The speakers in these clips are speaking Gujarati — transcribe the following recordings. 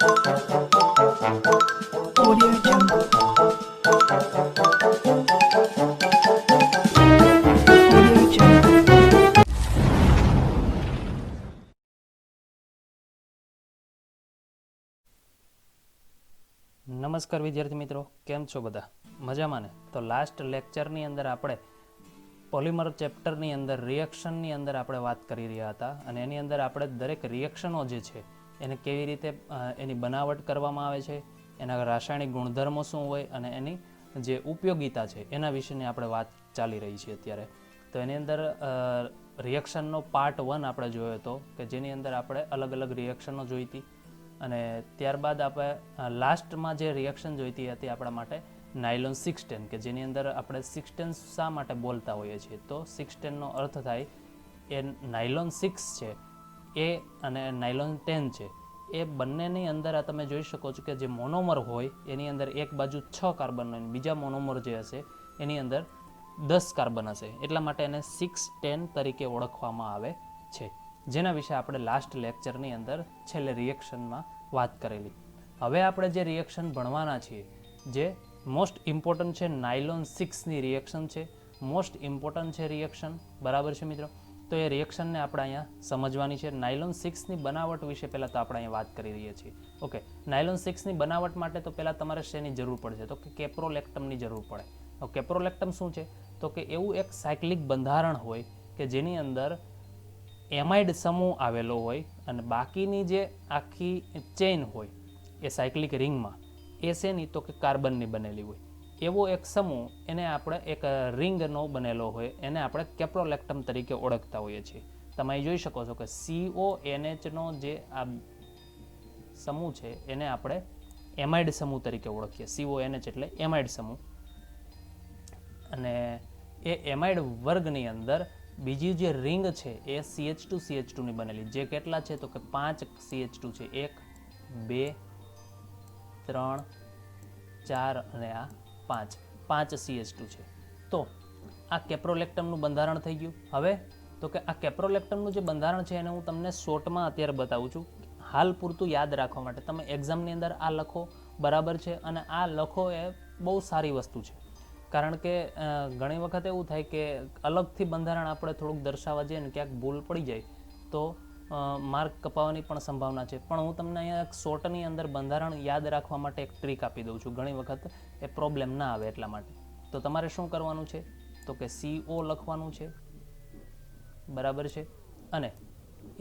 Audio Jungle. Audio Jungle. નમસ્કાર વિદ્યાર્થી મિત્રો, કેમ છો બધા? મજામાં ને? તો લાસ્ટ લેક્ચરની અંદર આપણે પોલિમર ચેપ્ટરની અંદર રિએક્શનની અંદર આપણે વાત કરી રહ્યા હતા અને એની અંદર આપણે દરેક રિએક્શનો જે છે એને કેવી રીતે એની બનાવટ કરવામાં આવે છે, એના રાસાયણિક ગુણધર્મો શું હોય અને એની જે ઉપયોગિતા છે એના વિશેની આપણે વાત ચાલી રહી છે અત્યારે. તો એની અંદર રિએક્શનનો પાર્ટ 1 આપણે જોયો હતો કે જેની અંદર આપણે અલગ અલગ રિએક્શનો જોઈ હતી અને ત્યારબાદ આપણે લાસ્ટમાં જે રિએક્શન જોઈતી હતી આપણા માટે નાયલોન 610 કે જેની અંદર આપણે 610 શા માટે બોલતા હોઈએ છીએ. તો 610નો અર્થ થાય એ નાયલોન 6 છે એ અને નાયલોન 10 છે એ બંનેની અંદર આ તમે જોઈ શકો છો કે જે મોનોમર હોય એની અંદર એક બાજુ 6 કાર્બન હોય, બીજા મોનોમર જે હશે એની અંદર 10 કાર્બન હશે. એટલા માટે એને 610 તરીકે ઓળખવામાં આવે છે, જેના વિશે આપણે લાસ્ટ લેક્ચરની અંદર છેલ્લે રિએક્શનમાં વાત કરેલી. હવે આપણે જે રિએક્શન ભણવાના છીએ જે મોસ્ટ ઇમ્પોર્ટન્ટ છે, નાયલોન 6ની રિએક્શન છે, મોસ્ટ ઇમ્પોર્ટન્ટ છે રિએક્શન, બરાબર છે મિત્રો? તો એ રિએક્શનને આપણે અહીંયા સમજવાની છે. નાયલોન 6ની બનાવટ વિશે પહેલાં તો આપણે અહીંયા વાત કરી રહ્યા છીએ. ઓકે, નાયલોન 6ની બનાવટ માટે તો પહેલાં તમારે શેની જરૂર પડશે? તો કે કેપ્રોલેક્ટમની જરૂર પડે. કેપ્રોલેક્ટમ શું છે? તો કે એવું એક સાયક્લિક બંધારણ હોય કે જેની અંદર એમાઇડ સમૂહ આવેલો હોય અને બાકીની જે આખી ચેઇન હોય એ સાયક્લિક રિંગમાં એ શેની? તો કે કાર્બનની બનેલી હોય. એવો એક સમૂહ એને આપણે એક રિંગનો બનેલો હોય એને આપણે કેપ્રોલેક્ટમ તરીકે ઓળખતા હોઈએ છીએ. તમે અહીં જોઈ શકો છો કે CONHનો જે આ સમૂહ છે એને આપણે એમાઇડ સમૂહ તરીકે ઓળખીએ. CONH એટલે એમાઇડ સમૂહ. અને એ એમાઇડ વર્ગની અંદર બીજી જે રિંગ છે એ CH2 ની બનેલી, જે કેટલા છે? તો કે 5 CH2 છે. 1 2 3 4 અને આ 5 CH2 છે. તો આ કેપ્રોલેક્ટમનું બંધારણ થઈ ગયું. હવે તો કે આ કેપ્રોલેક્ટમનું જે બંધારણ છે એને હું તમને શોર્ટમાં અત્યારે બતાવું છું, હાલ પૂરતું યાદ રાખવા માટે. તમે એક્ઝામની અંદર આ લખો, બરાબર છે? અને આ લખો એ બહુ સારી વસ્તુ છે, કારણ કે ઘણી વખત એવું થાય કે અલગથી બંધારણ આપણે થોડુંક દર્શાવવા જઈએ ને ક્યાંક ભૂલ પડી જાય તો માર્ક કપાવવાની પણ સંભાવના છે. પણ હું તમને અહીંયા એક શોર્ટની અંદર બંધારણ યાદ રાખવા માટે એક ટ્રીક આપી દઉં છું, ઘણી વખત એ પ્રોબ્લેમ ના આવે એટલા માટે. તો તમારે શું કરવાનું છે? તો કે CO લખવાનું છે, બરાબર છે? અને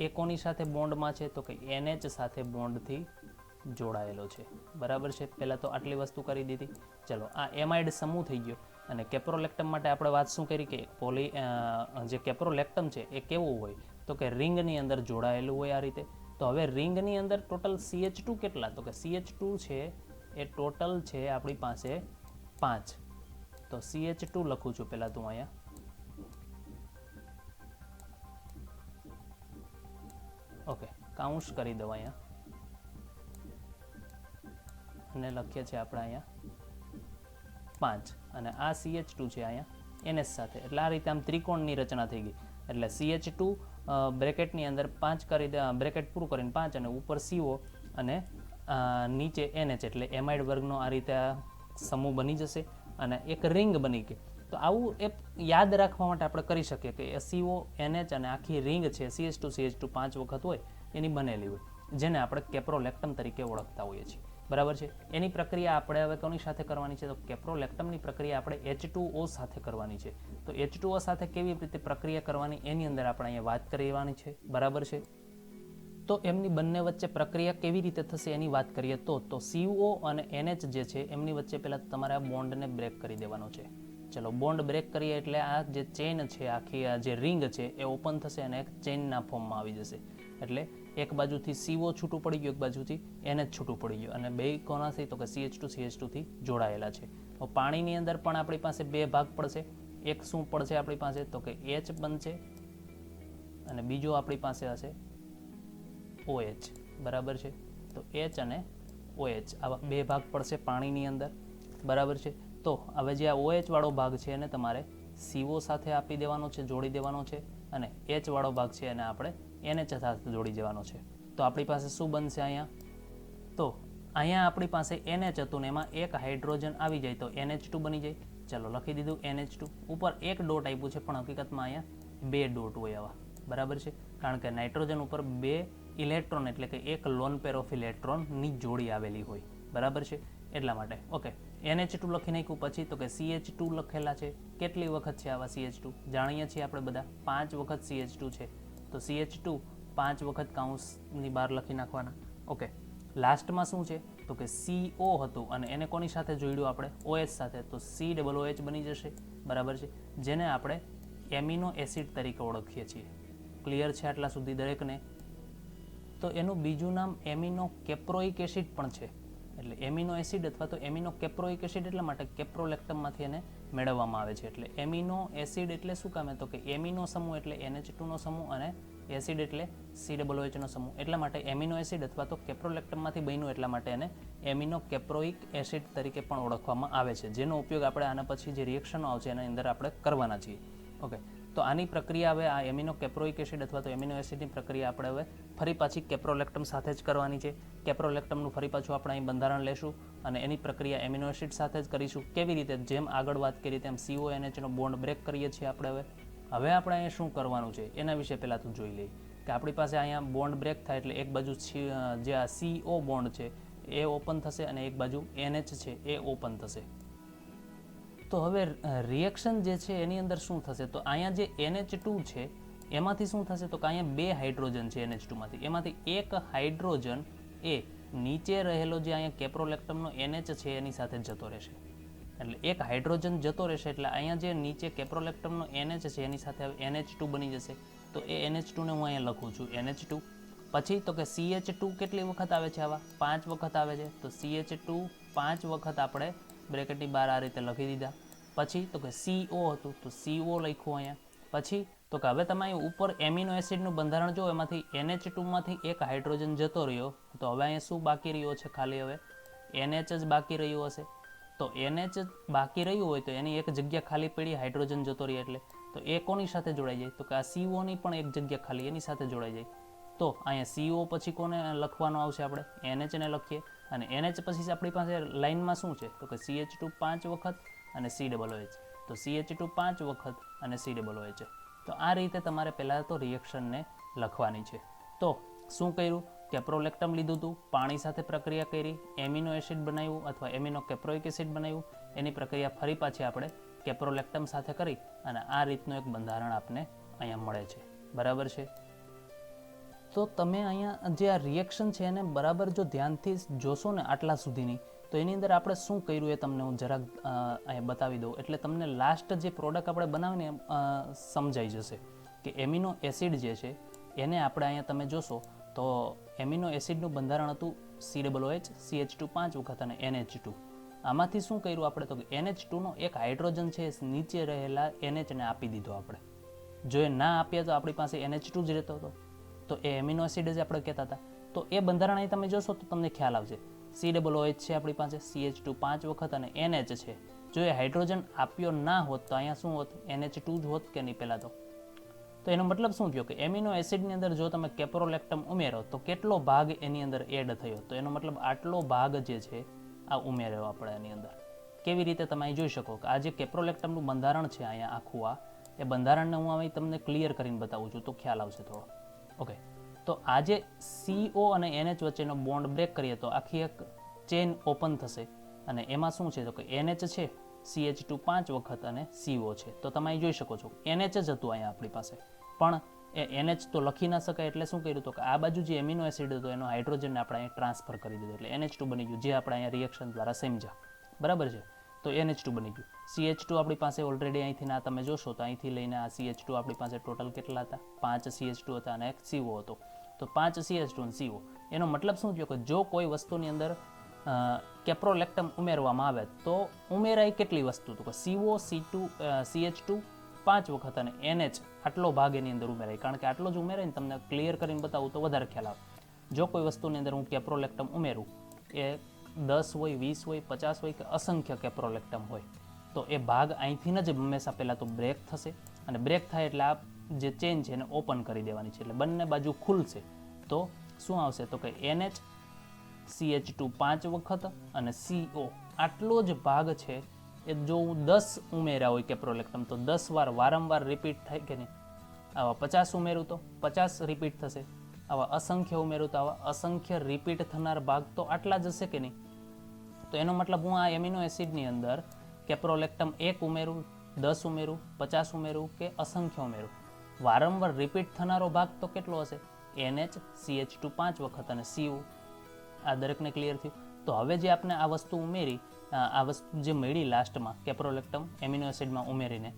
એ કોની સાથે બોન્ડમાં છે? તો કે NH સાથે બોન્ડથી જોડાયેલો છે, બરાબર છે? પહેલાં તો આટલી વસ્તુ કરી દીધી. ચલો, આ એમાઇડ સમૂહ થઈ ગયો. અને કેપ્રોલેક્ટમ માટે આપણે વાત શું કરી કે જે કેપ્રોલેક્ટમ છે એ કેવું હોય? તો કે રિંગની અંદર જોડાયેલું હોય આ રીતે. તો હવે રિંગની અંદર ટોટલ CH2 કેટલા? તો કે CH2 છે એ ટોટલ છે આપણી પાસે 5. તો CH2 લખું છું પહેલાં તું અહીંયા. ઓકે, કાઉન્સ કરી દઉં અહીંયા અને લખીએ છીએ આપણે અહીંયા 5 અને આ CH2 છે અહીંયા NH સાથે. એટલે આ રીતે આમ ત્રિકોણની રચના થઈ ગઈ. એટલે CH2 બ્રેકેટની અંદર 5 કરી દે, બ્રેકેટ પૂરું કરીને 5 અને ઉપર CO અને નીચે NH એટલે એમાઇડ વર્ગનો આ રીતે સમૂહ બની જશે અને એક રિંગ બની ગઈ. તો આવું એક યાદ રાખવા માટે આપણે કરી શકીએ કે CO NH અને આખી રિંગ છે CH2 5 વખત હોય એની બનેલી હોય, જેને આપણે કેપ્રોલેક્ટમ તરીકે ઓળખતા હોઈએ છીએ, બરાબર છે? એની પ્રક્રિયા આપણે હવે કોની સાથે કરવાની છે? તો કેપ્રોલેક્ટમની પ્રક્રિયા આપણે H2O સાથે કરવાની છે. તો H2O સાથે કેવી રીતે પ્રક્રિયા કરવાની એની અંદર આપણે અહીંયા વાત કરવાની છે, બરાબર છે? તો એમની બંને વચ્ચે પ્રક્રિયા કેવી રીતે થશે એની વાત કરીએ તો CO અને NH જે છે એમની વચ્ચે પહેલાં તમારે આ બોન્ડને બ્રેક કરી દેવાનો છે. ચલો, બોન્ડ બ્રેક કરીએ એટલે આ જે ચેઇન છે, આખી આ જે રિંગ છે એ ઓપન થશે અને એક ચેઇનના ફોર્મમાં આવી જશે. એટલે એક બાજુથી CO છૂટું પડી ગયું, એક બાજુથી NH છૂટું પડી ગયું અને બે કોનાથી? તો કે CH2 થી જોડાયેલા છે. પાણીની અંદર પણ આપણી પાસે બે ભાગ પડશે. એક શું પડશે આપણી પાસે? તો કે H બનશે અને બીજો આપણી પાસે હશે OH, બરાબર છે? તો H અને OH આવા બે ભાગ પડશે પાણીની અંદર, બરાબર છે? તો હવે જે આ OH વાળો ભાગ છે એને તમારે CO સાથે આપી દેવાનો છે, જોડી દેવાનો છે, અને H વાળો ભાગ છે એને આપણે NH સાથે જોડી દેવાનો છે. તો આપણી પાસે શું બનશે અહીંયા? તો અહીંયા આપણી પાસે NH હતું ને એમાં એક હાઇડ્રોજન આવી જાય તો NH2 બની જાય. ચાલો લખી દીધું NH2. ઉપર એક ડોટ આપ્યું છે પણ હકીકતમાં અહીંયા બે ડોટ હોય આવા, બરાબર છે, કારણ કે નાઇટ્રોજન ઉપર બે ઇલેક્ટ્રોન એટલે કે એક લોન પેર ઓફ ઇલેક્ટ્રોનની જોડી આવેલી હોય, બરાબર છે, એટલા માટે. ઓકે, NH2 લખી નાખ્યું. પછી તો કે CH2 લખેલા છે. કેટલી વખત છે આવા CH2? જાણીએ છીએ આપણે બધા 5 વખત CH2 છે. તો CH2 5 વખત કાઉન્સની બહાર લખી નાખવાના. ઓકે, લાસ્ટમાં શું છે તો કે CO હતું અને એને કોની સાથે જોડ્યું આપણે? OH સાથે, તો COOH બની જશે, બરાબર છે, જેને આપણે એમિનો એસિડ તરીકે ઓળખીએ છીએ. ક્લિયર છે આટલા સુધી દરેકને? તો એનું બીજું નામ એમિનો કેપ્રોઇક એસિડ પણ છે. એટલે એમિનો એસિડ અથવા તો એમિનો કેપ્રોઇક એસિડ એટલા માટે કેપ્રોલેક્ટમમાંથી એને મેળવવામાં આવે છે. એટલે એમિનો એસિડ એટલે શું કામે? તો કે એમિનો સમૂહ એટલે NH2 નો સમૂહ અને એસિડ એટલે COOH નો સમૂહ. એટલા માટે એમિનો એસિડ અથવા તો કેપ્રોલેક્ટમમાંથી બન્યું એટલા માટે એને એમિનો કેપ્રોઇક એસિડ તરીકે પણ ઓળખવામાં આવે છે, જેનો ઉપયોગ આપણે આના પછી જે રિએક્શનો આવશે એના અંદર આપણે કરવાના છીએ. ઓકે, તો આની પ્રક્રિયા હવે આ એમિનો કેપ્રોઇક એસિડ અથવા તો એમિનો એસિડની પ્રક્રિયા આપણે હવે ફરી પાછી કેપ્રોલેક્ટમ સાથે જ કરવાની છે. કેપ્રોલેક્ટમનું ફરી પાછું આપણે અહીં બંધારણ લેશું અને એની પ્રક્રિયા એમિનો એસિડ સાથે જ કરીશું. કેવી રીતે? જેમ આગળ વાત કરી તેમ CONH નો બોન્ડ બ્રેક કરીએ છીએ આપણે. હવે આપણે અહીંયા શું કરવાનું છે એના વિશે પહેલાં તો જોઈ લઈએ કે આપણી પાસે અહીંયા બોન્ડ બ્રેક થાય એટલે એક બાજુ જે આ CO બોન્ડ છે એ ઓપન થશે અને એક બાજુ NH છે એ ઓપન થશે. તો હવે રિએક્શન જે છે એની અંદર શું થશે? તો અહીંયા જે NH2 છે એમાંથી શું થશે? તો કે અહીંયા બે હાઇડ્રોજન છે NH2 માંથી, એમાંથી એક હાઇડ્રોજન એ નીચે રહેલો જે અહીંયા કેપ્રોલેક્ટમનો NH છે એની સાથે જતો રહેશે. એટલે એક હાઇડ્રોજન જતો રહેશે એટલે અહીંયા જે નીચે કેપ્રોલેક્ટમનો NH છે એની સાથે NH2 બની જશે. તો એ NH2 ને હું અહીંયા લખું છું NH2. પછી તો કે CH2 કેટલી વખત આવે છે? આવા 5 વખત આવે છે. તો CH2 5 વખત આપણે બ્રેકેટની બહાર આ રીતે લખી દીધા. પછી તો કે CO હતું તો CO લખ્યું અહીંયા. પછી તો કે હવે તમે અહીં ઉપર એમિનો એસિડનું બંધારણ જો એમાંથી NH2 માંથી એક હાઇડ્રોજન જતો રહ્યો તો હવે અહીંયા શું બાકી રહ્યો છે? ખાલી હવે NH જ બાકી રહ્યું હશે. તો NH બાકી રહ્યું હોય તો એની એક જગ્યા ખાલી પડી, હાઇડ્રોજન જતો રહે એટલે, તો એ કોની સાથે જોડાઈ જાય? તો કે આ CO ની પણ એક જગ્યા ખાલી એની સાથે જોડાઈ જાય. તો અહીંયા CO પછી કોને લખવાનો આવશે? આપણે NH ને લખીએ અને NH પછી આપણી પાસે લાઇનમાં શું છે? તો કે CH2 5 વખત અને COOH. તો CH2 5 વખત અને COOH. તો આ રીતે તમારે પહેલાં તો રિએક્શનને લખવાની છે. તો શું કર્યું? કેપ્રોલેક્ટમ લીધું હતું, પાણી સાથે પ્રક્રિયા કરી, એમિનો એસિડ બનાવ્યું અથવા એમિનો કેપ્રોઇક એસિડ બનાવ્યું. એની પ્રક્રિયા ફરી પાછી આપણે કેપ્રોલેક્ટમ સાથે કરી અને આ રીતનું એક બંધારણ આપને અહીંયા મળે છે, બરાબર છે. તો તમે અહીંયા જે આ રિએક્શન છે એને બરાબર જો ધ્યાનથી જોશો ને આટલા સુધીની, તો એની અંદર આપણે શું કર્યું એ તમને હું જરાક અહીંયા બતાવી દઉં એટલે તમને લાસ્ટ જે પ્રોડક્ટ આપણે બનાવીને સમજાઈ જશે કે એમિનો એસિડ જે છે એને આપણે અહીંયા તમે જોશો તો એમિનો એસિડનું બંધારણ હતું COOH, CH2 5 વખત અને NH2. આમાંથી શું કર્યું આપણે? તો કે NH2 નો એક હાઇડ્રોજન છે નીચે રહેલા NH ને આપી દીધો આપણે. જો એ ના આપ્યા તો આપણી પાસે NH2 જ રહેતો હતો, તો એ એમિનો એસિડ જ આપણે કહેતા હતા. તો એ બંધારણ અહીં તમે જોશો તો તમને ખ્યાલ આવશે. COOH છે આપણી પાસે, CH2 5 વખત અને NH છે. જો એ હાઇડ્રોજન આપ્યો ના હોત તો અહીંયા શું હોત? NH2 જ હોત કે નહીં પહેલાં તો એનો મતલબ શું થયો કે એમિનો એસિડની અંદર જો તમે કેપ્રોલેક્ટમ ઉમેરો તો કેટલો ભાગ એની અંદર એડ થયો? તો એનો મતલબ આટલો ભાગ જે છે આ ઉમેર્યો આપણે એની અંદર. કેવી રીતે તમે અહીં જોઈ શકો કે આ જે કેપ્રોલેક્ટમનું બંધારણ છે અહીંયા આખું એ બંધારણને હું અહીં તમને ક્લિયર કરીને બતાવું છું તો ખ્યાલ આવશે થોડો. ઓકે, તો આ જે CO અને NH વચ્ચેનો બોન્ડ બ્રેક કરીએ તો આખી એક ચેન ઓપન થશે અને એમાં શું છે તો કે NH છે, CH2 5 વખત અને CO છે. તો તમે અહીં જોઈ શકો છો NH જ હતું અહીંયા આપણી પાસે, પણ એ NH તો લખી ના શકાય એટલે શું કર્યું તો કે આ બાજુ જે એમિનો એસિડ હતો એનો હાઇડ્રોજનને આપણે અહીં ટ્રાન્સફર કરી દીધો એટલે NH2 બની ગયું, જે આપણે અહીંયા રિએક્શન દ્વારા સમજ્યા, બરાબર છે. તો NH2 બની ગયું. CH2 આપણી પાસે ઓલરેડી અહીંથી ના તમે જોશો તો અહીંથી લઈને આ CH2 આપણી પાસે ટોટલ કેટલા હતા? 5 CH2 હતા અને એક CO હતો. તો 5 CH2 અને CO. એનો મતલબ શું થયો કે જો કોઈ વસ્તુની અંદર કેપ્રોલેક્ટમ ઉમેરવામાં આવે તો ઉમેરાય કેટલી વસ્તુ? તો કે CO, C2, CH2 5 વખત અને NH આટલો ભાગ એની અંદર ઉમેરાય. કારણ કે આટલો જ ઉમેરાય ને તમને ક્લિયર કરીને બતાવું તો વધારે ખ્યાલ આવે. જો કોઈ વસ્તુની અંદર હું કેપ્રોલેક્ટમ ઉમેરું એ 10 હોય, 20 હોય, 50 હોય કે અસંખ્ય કેપ્રોલેક્ટમ હોય તો એ ભાગ અહીંથી જ હંમેશા પહેલાં તો બ્રેક થશે અને બ્રેક થાય એટલે આ જે ચેન છે એને ઓપન કરી દેવાની છે એટલે બંને બાજુ ખુલશે. તો શું આવશે તો કે NH CH2 5 વખત અને CO આટલો જ ભાગ છે એ જો હું 10 ઉમેર્યા હોય કેપ્રોલેક્ટમ તો 10 વાર વારંવાર રિપીટ થાય કે નહીં. આવા 50 ઉમેરું તો 50 રિપીટ થશે, આવા અસંખ્ય ઉમેરું તો આવા અસંખ્ય રિપીટ થનાર ભાગ તો આટલા જ હશે કે નહીં. તો એનો મતલબ હું આ એમિનો એસિડની અંદર કેપ્રોલેક્ટમ 1 ઉમેરું, 10 ઉમેરું, 50 ઉમેરું કે અસંખ્ય ઉમેરું, વારંવાર રિપીટ થનારો ભાગ તો કેટલો હશે? NH CH2 5 વખત અને CO. આ દરેકને ક્લિયર થયું. તો હવે જે આપણે આ વસ્તુ ઉમેરી, આ વસ્તુ જે મળી લાસ્ટમાં કેપ્રોલેક્ટમ એમિનો એસિડમાં ઉમેરીને,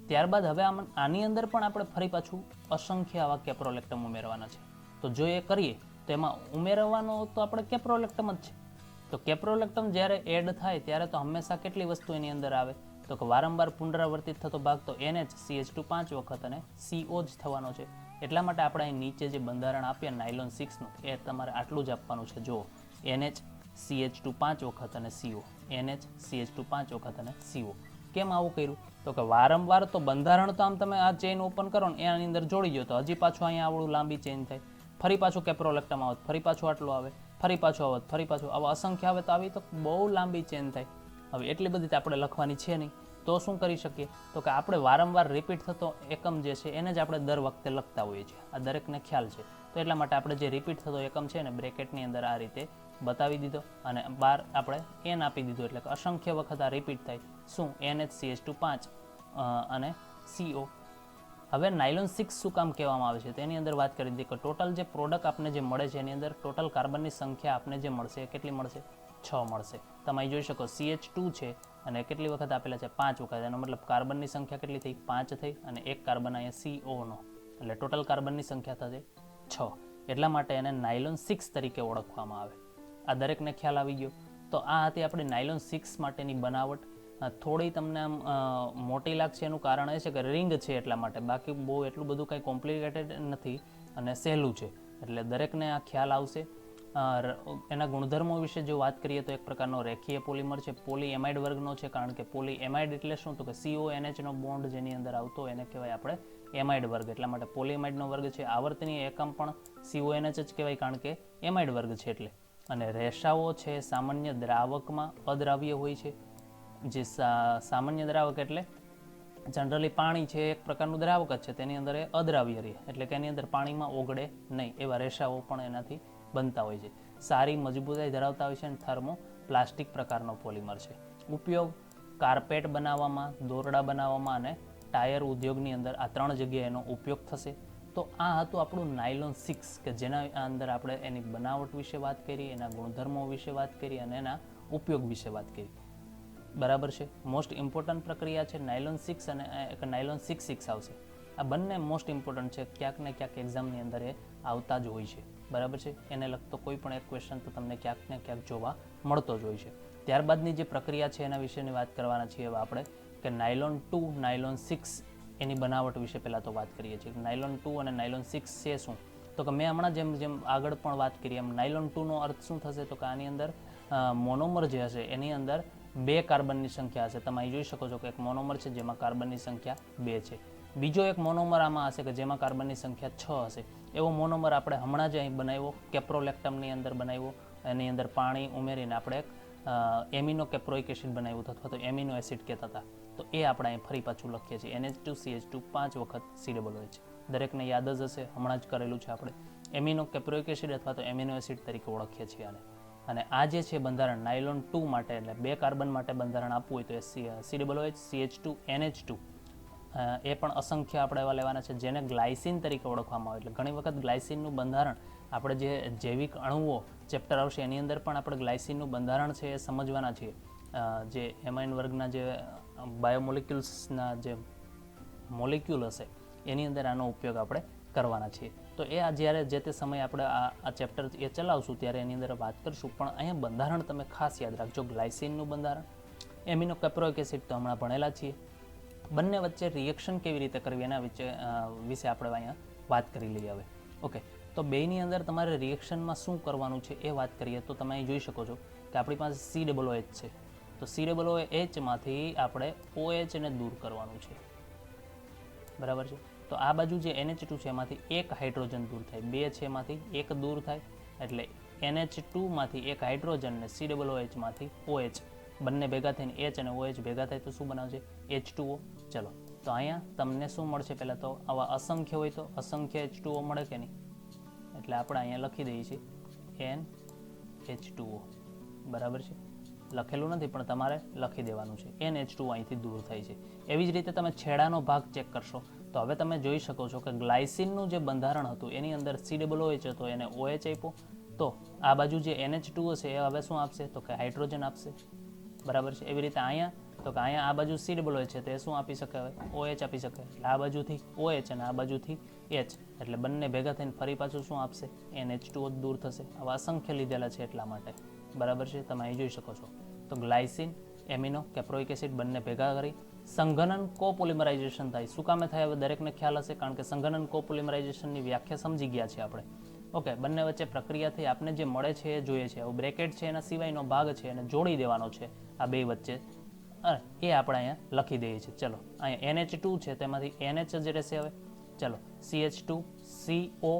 ત્યારબાદ હવે આની અંદર પણ આપણે ફરી પાછું અસંખ્ય આવા કેપ્રોલેક્ટમ ઉમેરવાના છે. તો જો એ કરીએ તો એમાં ઉમેરવાનો તો આપણે કેપ્રોલેક્ટમ જ છે. તો કેપ્રોલેક્ટમ જ્યારે એડ થાય ત્યારે તો હંમેશા કેટલી વસ્તુ એની અંદર આવે? તો કે વારંવાર પુનરાવર્તિત થતો ભાગ તો NH CH2 5 વખત અને CO જ થવાનો છે. એટલા માટે આપણે અહીં નીચે જે બંધારણ આપ્યા નાયલોન 6નું એ તમારે આટલું જ આપવાનું છે. જો NH CH2 5 વખત અને CO, NH CH2 5 વખત અને CO. કેમ આવું કર્યું? તો કે વારંવાર તો બંધારણ તો આમ તમે આ ચેઇન ઓપન કરો ને એની અંદર જોડી દો તો હજી પાછું અહીંયા આવડું લાંબી ચેઇન થાય, ફરી પાછું કેપ્રોલેક્ટમ આવત, ફરી પાછું આટલું આવે, ફરી પાછું આવત, ફરી પાછું આવા અસંખ્ય આવે તો આવી તો બહુ લાંબી ચેન થાય. હવે એટલી બધી તો આપણે લખવાની છે નહીં. તો શું કરી શકીએ? તો કે આપણે વારંવાર રિપીટ થતો એકમ જે છે એને જ આપણે દર વખતે લખતા હોઈએ છીએ. આ દરેકને ખ્યાલ છે. તો એટલા માટે આપણે જે રિપીટ થતો એકમ છે ને બ્રેકેટની અંદર આ રીતે બતાવી દીધો અને બહાર આપણે n આપી દીધું એટલે કે અસંખ્ય વખત આ રિપીટ થાય. શું? NH CH2 5 અને CO. હવે નાયલોન 6 શું કામ કહેવામાં આવે છે તેની અંદર વાત કરી દીધી કે ટોટલ જે પ્રોડક્ટ આપને જે મળે છે એની અંદર ટોટલ કાર્બનની સંખ્યા આપને જે મળશે એ કેટલી મળશે? 6 મળશે. તમે અહીં જોઈ શકો CH2 છે અને કેટલી વખત આપેલા છે? 5 વખત. એનો મતલબ કાર્બનની સંખ્યા કેટલી થઈ? 5 થઈ અને એક કાર્બન અહીંયા CO નો, એટલે ટોટલ કાર્બનની સંખ્યા થશે 6. એટલા માટે એને નાયલોન 6 તરીકે ઓળખવામાં આવે. આ દરેકને ખ્યાલ આવી ગયો. તો આ હતી આપણી નાયલોન 6 માટેની બનાવટ. થોડી તમને આમ મોટી લાગશે એનું કારણ એ છે કે રિંગ છે એટલા માટે, બાકી બહુ એટલું બધું કંઈ કોમ્પ્લિકેટેડ નથી અને સહેલું છે એટલે દરેકને આ ખ્યાલ આવશે. એના ગુણધર્મો વિશે જો વાત કરીએ તો એક પ્રકારનો રેખીય પોલિમર છે, પોલી એમાઇડ વર્ગનો છે. કારણ કે પોલી એમાઇડ એટલે શું? તો કે CONH નો બોન્ડ જેની અંદર આવતો એને કહેવાય આપણે એમાઇડ વર્ગ. એટલા માટે પોલી એમાઇડનો વર્ગ છે. આવર્તનીય એકમ પણ CONH જ કહેવાય કારણ કે એમાઇડ વર્ગ છે એટલે. અને રેસાઓ છે સામાન્ય દ્રાવકમાં અદ્રાવ્ય હોય છે. જે સામાન્ય દ્રાવક એટલે જનરલી પાણી છે એક પ્રકારનું દ્રાવક જ છે, તેની અંદર એ અદ્રાવ્ય રહે એટલે કે એની અંદર પાણીમાં ઓગળે નહીં એવા રેસાઓ પણ એનાથી બનતા હોય છે. સારી મજબૂતાઈ ધરાવતા હોય છે અને થર્મો પ્લાસ્ટિક પ્રકારનો પોલિમર છે. ઉપયોગ કાર્પેટ બનાવવામાં, દોરડા બનાવવામાં અને ટાયર ઉદ્યોગની અંદર આ 3 જગ્યાએ એનો ઉપયોગ થશે. તો આ હતું આપણું નાયલોન 6 કે જેના અંદર આપણે એની બનાવટ વિશે વાત કરી, એના ગુણધર્મો વિશે વાત કરી અને એના ઉપયોગ વિશે વાત કરી. બરાબર છે. મોસ્ટ ઇમ્પોર્ટન્ટ પ્રક્રિયા છે નાયલોન 6 અને નાયલોન 6 આવશે. આ બંને મોસ્ટ ઇમ્પોર્ટન્ટ છે. ક્યાંક ને ક્યાંક એક્ઝામની અંદર એ આવતા જ હોય છે. બરાબર છે. એને લગતો કોઈ પણ એક ક્વેશ્ચન તો તમને ક્યાંક ને ક્યાંક જોવા મળતો જ હોય છે. ત્યારબાદની જે પ્રક્રિયા છે એના વિશેની વાત કરવાના છીએ હવે આપણે કે નાયલોન 2, નાયલોન 6 એની બનાવટ વિશે પહેલાં તો વાત કરીએ છીએ. નાયલોન 2 અને નાયલોન 6 છે શું? તો કે મેં હમણાં જેમ આગળ પણ વાત કરી એમ નાયલોન 2નો અર્થ શું થશે? તો કે આની અંદર મોનોમર જે હશે એની અંદર 2 કાર્બનની સંખ્યા હશે. તમે અહીં જોઈ શકો છો કે એક મોનોમર છે જેમાં કાર્બનની સંખ્યા 2 છે. બીજો એક મોનોમર આમાં હશે કે જેમાં કાર્બનની સંખ્યા 6 હશે. એવો મોનોમર આપણે હમણાં જ અહીં બનાવ્યો, કેપ્રોલેક્ટમની અંદર બનાવ્યો. એની અંદર પાણી ઉમેરીને આપણે એક એમિનો કેપ્રોઇક એસિડ બનાવ્યું અથવા તો એમિનો એસિડ કહેતા હતા. તો એ આપણે અહીં ફરી પાછું લખીએ છીએ NH2CH2 5 વખત COOH. દરેકને યાદ જ હશે, હમણાં જ કરેલું છે આપણે. એમિનો કેપ્રોઇક એસિડ અથવા તો એમિનો એસિડ તરીકે ઓળખીએ છીએ આને. અને આ જે છે બંધારણ નાયલોન 2 માટે એટલે 2 કાર્બન માટે બંધારણ આપવું હોય તો એ COOH CH2 NH2 એ પણ અસંખ્ય આપણે એવા લેવાના છે જેને ગ્લાયસિન તરીકે ઓળખવામાં આવે. એટલે ઘણી વખત ગ્લાયસિનનું બંધારણ આપણે જે જૈવિક અણુઓ ચેપ્ટર આવશે એની અંદર પણ આપણે ગ્લાયસિનનું બંધારણ છે એ સમજવાના છીએ. જે એમાઇન વર્ગના જે બાયોમોલિક્યુલ્સના જે મોલિક્યુલ હશે એની અંદર આનો ઉપયોગ આપણે કરવાના છીએ. તો એ જ્યારે જે તે સમયે આપણે આ ચેપ્ટર એ ચલાવશું ત્યારે એની અંદર વાત કરીશું. પણ અહીંયા બંધારણ તમે ખાસ યાદ રાખજો, ગ્લાયસિનનું બંધારણ, એમિનો કેપ્રોઇક એસિડ તો હમણાં ભણેલા છીએ. બંને વચ્ચે રિએક્શન કેવી રીતે કરવી એના વિશે આપણે અહીંયા વાત કરી લઈએ હવે. ઓકે, તો બેની અંદર તમારે રિએક્શનમાં શું કરવાનું છે એ વાત કરીએ તો તમે અહીં જોઈ શકો છો કે આપણી પાસે COOH છે. તો COOHમાંથી આપણે OH ને દૂર કરવાનું છે. બરાબર છે. તો આ બાજુ જે NH2 છે એમાંથી એક હાઇડ્રોજન દૂર થાય, 2 છે એમાંથી એક દૂર થાય એટલે NH2 માંથી એક હાઇડ્રોજન ને COOH માંથી OH બંને ભેગા થઈને H અને OH ભેગા થાય તો શું બનાવશે? H2O. ચલો તો અહીંયા તમને શું મળશે? પહેલાં તો આવા અસંખ્ય હોય તો અસંખ્ય H2O મળે કે નહીં? એટલે આપણે અહીંયા લખી દઈએ છીએ NH2O. બરાબર છે, લખેલું નથી પણ તમારે લખી દેવાનું છે. NH2 અહીંથી દૂર થાય છે. એવી જ રીતે તમે છેડાનો ભાગ ચેક કરશો તો હવે તમે જોઈ શકો છો કે ગ્લાયસિનનું જે બંધારણ હતું એની અંદર COOH હતો, એને OH આપ્યો. તો આ બાજુ જે NH2O છે એ હવે શું આપશે? તો કે હાઇડ્રોજન આપશે. બરાબર છે. એવી રીતે અહીંયા તો કે અહીંયા આ બાજુ COOH છે તો એ શું આપી શકે? હવે OH આપી શકે. એટલે આ બાજુથી OH અને આ બાજુથી H, એટલે બંને ભેગા થઈને ફરી પાછું શું આપશે? NH2O દૂર થશે. આવા અસંખ્ય લીધેલા છે એટલા માટે. બરાબર છે, તમે અહીં જોઈ શકો છો. તો ગ્લાયસિન, એમિનો, કેપ્રોઇક એસિડ બંને ભેગા કરી સંઘનન કોપોલિમરાઇઝેશન થાય. શું કામે થાય? હવે દરેકને ખ્યાલ હશે, કારણ કે સંઘનન કોપોલિમરાઇઝેશનની વ્યાખ્યા સમજી ગયા છે આપણે. ઓકે, બંને વચ્ચે પ્રક્રિયાથી આપણે જે મળે છે એ જોઈએ છે. બ્રેકેટ છે એના સિવાયનો ભાગ છે એને જોડી દેવાનો છે આ બે વચ્ચે, એ આપણે અહીંયા લખી દઈએ છીએ. ચલો અહીંયા NH2 છે તેમાંથી NH જ રહેશે. હવે ચલો CH2 CO,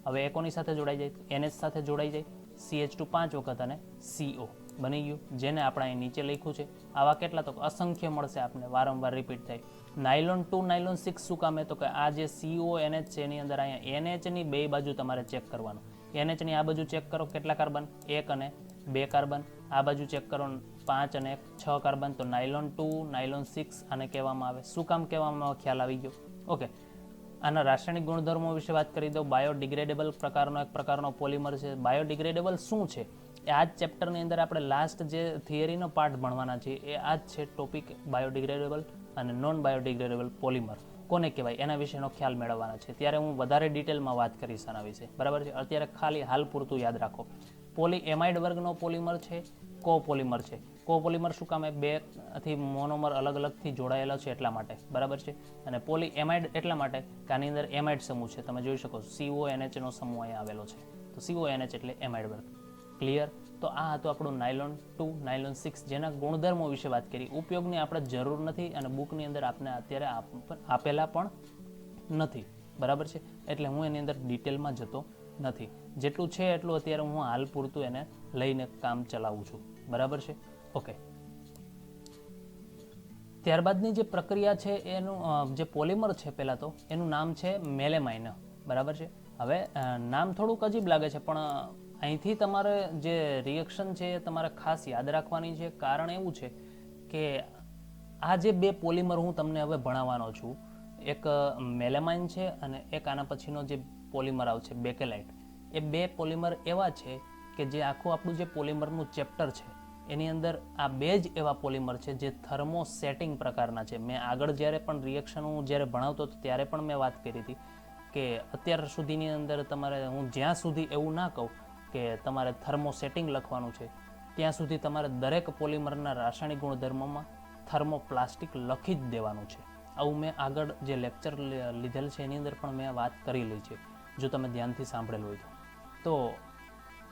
હવે એ કોની સાથે જોડાઈ જાય? NH સાથે જોડાઈ જાય. CH2 5 વખત અને CO બની ગયું, જેને આપણે અહીં નીચે લખ્યું છે. આવા કેટલા? તો અસંખ્ય મળશે આપણને, વારંવાર રિપીટ થાય. નાયલોન 2 નાયલોન 6 શું કામે? તો કે આ જે CONH છે એની અંદર અહીંયા NH ની બે બાજુ તમારે ચેક કરવાનું. NH ની આ બાજુ ચેક કરો કેટલા કાર્બન? 1 અને 2 કાર્બન. આ બાજુ ચેક કરો 5 અને 6 કાર્બન. તો નાયલોન 2 નાયલોન 6 આને કહેવામાં આવે. શું કામ કહેવામાં આવે? ખ્યાલ આવી ગયો. ઓકે, આના રાસાયણિક ગુણધર્મો વિશે વાત કરી દો. બાયોડિગ્રેડેબલ પ્રકારનો એક પ્રકારનો પોલિમર છે. બાયોડિગ્રેડેબલ શું છે એ આ જ ચેપ્ટરની અંદર આપણે લાસ્ટ જે થિયરીનો પાર્ટ ભણવાના છે એ આ જ છે ટોપિક. બાયોડિગ્રેડેબલ અને નોન બાયોડિગ્રેડેબલ પોલિમર કોને કહેવાય એના વિશેનો ખ્યાલ મેળવવાના છે. ત્યારે હું વધારે ડિટેલમાં વાત કરીશ આના વિશે. બરાબર છે. અત્યારે ખાલી હાલ પૂરતું યાદ રાખો. પોલીએમાઇડ વર્ગનો પોલિમર છે, કોપોલિમર છે. કોપોલિમર શું કામે? બે થી મોનોમર અલગ અલગથી જોડાયેલા છે એટલા માટે. બરાબર છે. અને પોલીએમાઇડ એટલા માટે કે આની અંદર એમાઇડ સમૂહ છે. તમે જોઈ શકો છો CONH નો સમૂહ અહીંયા આવેલો છે. તો CONH એટલે એમાઇડ વર્ગ. ક્લિયર? તો આ હતું આપણું નાયલોન 2 નાયલોન 6 જેના ગુણધર્મો વિશે વાત કરી. ઉપયોગની આપણે જરૂર નથી અને બુકની અંદર આપણે અત્યારે આપેલા પણ નથી. બરાબર છે. એટલે હું એની અંદર ડિટેલમાં જતો નથી. જેટલું છે એટલું અત્યારે હું હાલ પૂરતું એને લઈને કામ ચલાવું છું. બરાબર છે. ઓકે, ત્યારબાદની જે પ્રક્રિયા છે એનું જે પોલિમર છે પહેલાં તો એનું નામ છે મેલેમાઇન. બરાબર છે. હવે નામ થોડુંક અજીબ લાગે છે પણ અહીંથી તમારે જે રિએક્શન છે એ તમારે ખાસ યાદ રાખવાની છે. કારણ એવું છે કે આ જે બે પોલિમર હું તમને હવે ભણાવવાનો છું, એક મેલેમાઇન છે અને એક આના પછીનો જે પોલિમર આવશે બેકેલાઇટ. એ બે પોલિમર એવા છે કે જે આખું આપણું જે પોલિમરનું ચેપ્ટર છે એની અંદર આ બે જ એવા પોલિમર છે જે થર્મોસેટિંગ પ્રકારના છે. મેં આગળ જ્યારે પણ રિએક્શન હું જ્યારે ભણાવતો હતો ત્યારે પણ મેં વાત કરી હતી કે અત્યાર સુધીની અંદર તમારે હું જ્યાં સુધી એવું ના કહું કે તમારે થર્મોસેટિંગ લખવાનું છે ત્યાં સુધી તમારે દરેક પોલિમરના રાસાયણિક ગુણધર્મોમાં થર્મોપ્લાસ્ટિક લખી જ દેવાનું છે. આવું મેં આગળ જે લેક્ચર લીધેલ છે એની અંદર પણ મેં વાત કરેલી છે, જો તમે ધ્યાનથી સાંભળેલું હોય તો.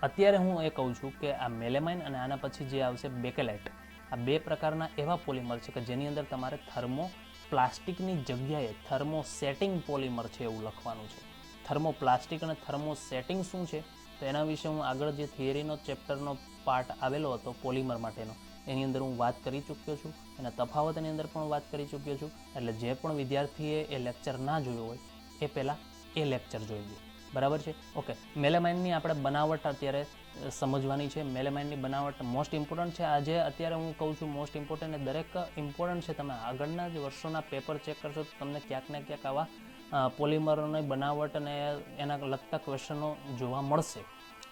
અત્યારે હું એ કહું છું કે આ મેલેમાઇન અને આના પછી જે આવશે બેકેલાઇટ, આ બે પ્રકારના એવા પોલિમર છે કે જેની અંદર તમારે થર્મોપ્લાસ્ટિકની જગ્યાએ થર્મોસેટિંગ પોલિમર છે એવું લખવાનું છે. થર્મોપ્લાસ્ટિક અને થર્મોસેટિંગ શું છે તો એના વિશે હું આગળ જે થિયરીનો ચેપ્ટરનો પાર્ટ આવેલો હતો પોલિમર માટેનો એની અંદર હું વાત કરી ચૂક્યો છું અને તફાવતની અંદર પણ વાત કરી ચૂક્યો છું. એટલે જે પણ વિદ્યાર્થીએ એ લેક્ચર ના જોયો હોય એ પહેલાં એ લેક્ચર જોઈ લે. બરાબર છે. ઓકે, મેલેમાઇનની આપણે બનાવટ અત્યારે સમજવાની છે. મેલેમાઇનની બનાવટ મોસ્ટ ઇમ્પોર્ટન્ટ છે. આજે અત્યારે હું કહું છું મોસ્ટ ઇમ્પોર્ટન્ટ, દરેક ઇમ્પોર્ટન્ટ છે. તમે આગળના જ વર્ષોના પેપર ચેક કરશો તો તમને ક્યાંક ને ક્યાંક આવા પોલિમરોની બનાવટ અને એના લગતા ક્વેશ્ચનો જોવા મળશે.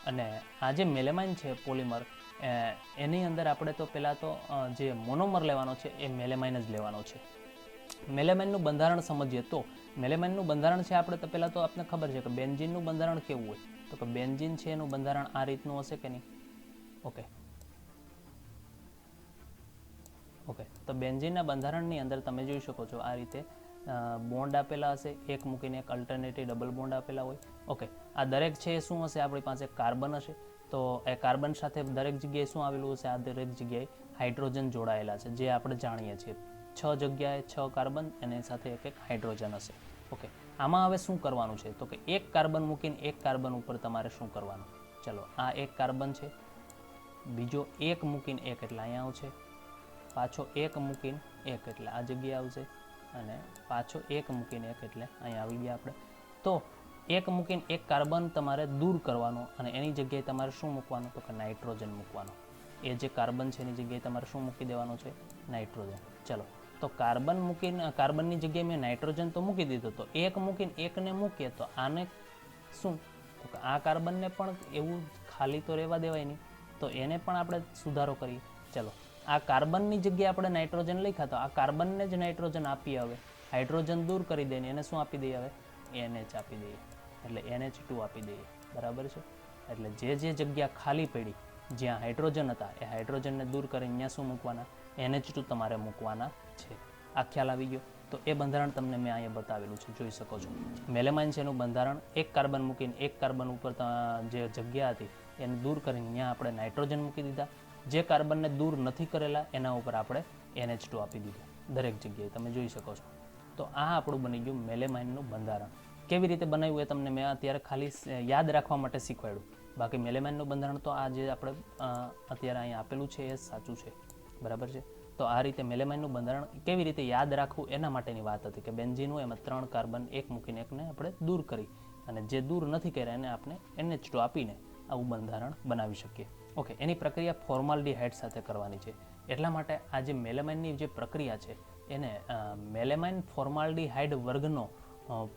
અને આ જે મેલેમાઇન છે પોલિમર એની અંદર આપણે તો પહેલાં તો જે મોનોમર લેવાનો છે એ મેલેમાઇન જ લેવાનો છે. મેલેમાઇનનું બંધારણ સમજીએ તો મેલેમાઇનનું બંધારણ છે આપણે તો પહેલાં તો આપણને ખબર છે કે બેન્ઝીનનું બંધારણ કેવું હોય તો કે બેન્ઝીન છે એનું બંધારણ આ રીતનું હશે કે નહીં. ઓકે, તો બેન્ઝીનના બંધારણની અંદર તમે જોઈ શકો છો આ રીતે બોન્ડ આપેલા હશે, એક મૂકીને એક અલ્ટરનેટિવ ડબલ બોન્ડ આપેલા હોય. ઓકે, આ દરેક છે એ શું હશે? આપણી પાસે કાર્બન હશે. તો એ કાર્બન સાથે દરેક જગ્યાએ શું આવેલું હશે? આ દરેક જગ્યાએ હાઇડ્રોજન જોડાયેલા છે, જે આપણે જાણીએ છીએ. 6 જગ્યાએ 6 કાર્બન એની સાથે એક એક હાઇડ્રોજન હશે. ઓકે, આમાં હવે શું કરવાનું છે તો કે એક કાર્બન મૂકીને એક કાર્બન ઉપર તમારે શું કરવાનું? ચલો આ એક કાર્બન છે, બીજો એક મૂકીને એક એટલે અહીંયા આવશે, પાછો એક મૂકીને એક એટલે આ જગ્યાએ આવશે, અને પાછો એક મૂકીને એક એટલે અહીંયા આવી ગયા આપણે. તો એક મૂકીને એક કાર્બન તમારે દૂર કરવાનો અને એની જગ્યાએ તમારે શું મૂકવાનું તો કે નાઇટ્રોજન મૂકવાનો. એ જે કાર્બન છે એની જગ્યાએ તમારે શું મૂકી દેવાનું છે? નાઇટ્રોજન. ચલો તો કાર્બન મૂકીને કાર્બનની જગ્યાએ મેં નાઇટ્રોજન તો મૂકી દીધો, તો એક મૂકીને એકને મૂકીએ તો આને શું તો કે આ કાર્બનને પણ એવું ખાલી તો રહેવા દેવાય નહીં, તો એને પણ આપણે સુધારો કરીએ. ચલો આ કાર્બનની જગ્યાએ આપણે નાઇટ્રોજન લખ્યા, તો આ કાર્બનને જ નાઇટ્રોજન આપીએ. હવે હાઇડ્રોજન દૂર કરી દઈને એને શું આપી દઈએ? હવે NH આપી દઈએ, એટલે NH2 આપી દઈએ. બરાબર છે. એટલે જે જગ્યા ખાલી પડી જ્યાં હાઇડ્રોજન હતા એ હાઇડ્રોજનને દૂર કરીને અહીંયા શું મૂકવાના? NH2 તમારે મૂકવાના છે. આ ખ્યાલ આવી ગયો. તો એ બંધારણ તમને મેં અહીંયા બતાવેલું છે, જોઈ શકો છો. મેલેમાઇન છે એનું બંધારણ, એક કાર્બન મૂકીને એક કાર્બન ઉપર જે જગ્યા હતી એને દૂર કરીને અહીંયા આપણે નાઇટ્રોજન મૂકી દીધા. જે કાર્બનને દૂર નથી કરેલા એના ઉપર આપણે NH2 આપી દીધું દરેક જગ્યાએ, તમે જોઈ શકો છો. તો આ આપણું બની ગયું મેલેમાઇનનું બંધારણ. કેવી રીતે બનાવ્યું એ તમને મેં અત્યારે ખાલી યાદ રાખવા માટે શીખવાડ્યું. બાકી મેલેમાઇનનું બંધારણ તો આ જે આપણે અત્યારે અહીંયા આપેલું છે એ સાચું છે. બરાબર છે. તો આ રીતે મેલેમાઇનનું બંધારણ કેવી રીતે યાદ રાખવું એના માટેની વાત હતી કે બેન્ઝીન હોય એમાં 3 કાર્બન એક મૂકીને એકને આપણે દૂર કરી અને જે દૂર નથી કર્યા એને આપણે NH2 આપીને આવું બંધારણ બનાવી શકીએ. ઓકે, એની પ્રક્રિયા ફોર્માલ્ડિહાઇડ સાથે કરવાની છે. એટલા માટે આ જે મેલેમાઇનની જે પ્રક્રિયા છે એને મેલેમાઇન ફોર્માલ્ડિહાઇડ વર્ગનો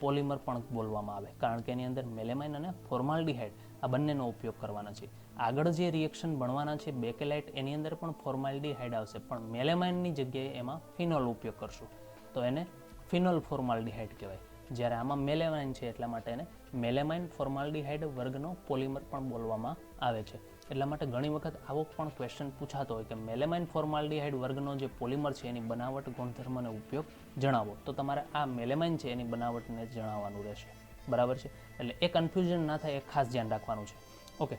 પોલિમર પણ બોલવામાં આવે, કારણ કે એની અંદર મેલેમાઇન અને ફોર્માલ્ડિહાઇડ આ બંનેનો ઉપયોગ કરવાના છે. આગળ જે રિએક્શન બનવાના છે બેકેલાઇટ એની અંદર પણ ફોર્માલ્ડિહાઇડ આવશે, પણ મેલેમાઇનની જગ્યાએ એમાં ફિનોલ ઉપયોગ કરશું તો એને ફિનોલ ફોર્માલ્ડિહાઇડ કહેવાય. જ્યારે આમાં મેલેમાઇન છે એટલા માટે એને મેલેમાઇન ફોર્માલ્ડિહાઇડ વર્ગનો પોલિમર પણ બોલવામાં આવે છે. એટલા માટે ઘણી વખત આવો પણ ક્વેશ્ચન પૂછાતો હોય કે મેલેમાઇન ફોર્માલ્ડિહાઇડ વર્ગનો જે પોલિમર છે એની બનાવટ ગુણધર્મનો ઉપયોગ જણાવો, તો તમારે આ મેલેમાઇન છે એની બનાવટને જણાવવાનું રહેશે. બરાબર છે. એટલે એ કન્ફ્યુઝન ના થાય એ ખાસ ધ્યાન રાખવાનું છે. ઓકે,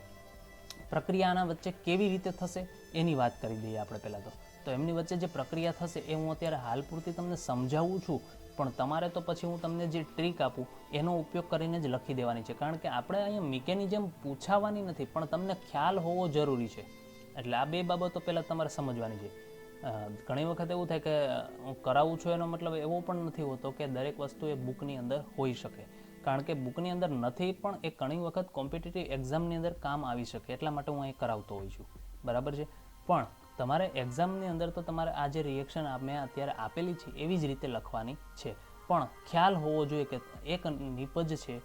પ્રક્રિયા આના વચ્ચે કેવી રીતે થશે એની વાત કરી દઈએ આપણે પહેલાં. તો એમની વચ્ચે જે પ્રક્રિયા થશે એ હું અત્યારે હાલ પૂરતી તમને સમજાવું છું, પણ તમારે તો પછી હું તમને જે ટ્રીક આપું એનો ઉપયોગ કરીને જ લખી દેવાની છે, કારણ કે આપણે અહીંયા મિકેની જેમ પૂછાવાની નથી, પણ તમને ખ્યાલ હોવો જરૂરી છે. એટલે આ બે બાબતો પહેલાં તમારે સમજવાની છે. ઘણી વખત એવું થાય કે હું કરાવું છું એનો મતલબ એવો પણ નથી હોતો કે દરેક વસ્તુ એ બુકની અંદર હોઈ શકે, કારણ કે બુકની અંદર નથી પણ એ ઘણી વખત કોમ્પિટિટિવ એક્ઝામની અંદર કામ આવી શકે, એટલા માટે હું અહીં કરાવતો હોઉં છું. બરાબર છે. પણ તમારે એક્ઝામની અંદર તો તમારે આ જે રિએક્શન મેં અત્યારે આપેલી છે એવી જ રીતે લખવાની છે, પણ ખ્યાલ હોવો જોઈએ કે એક નિપજ છે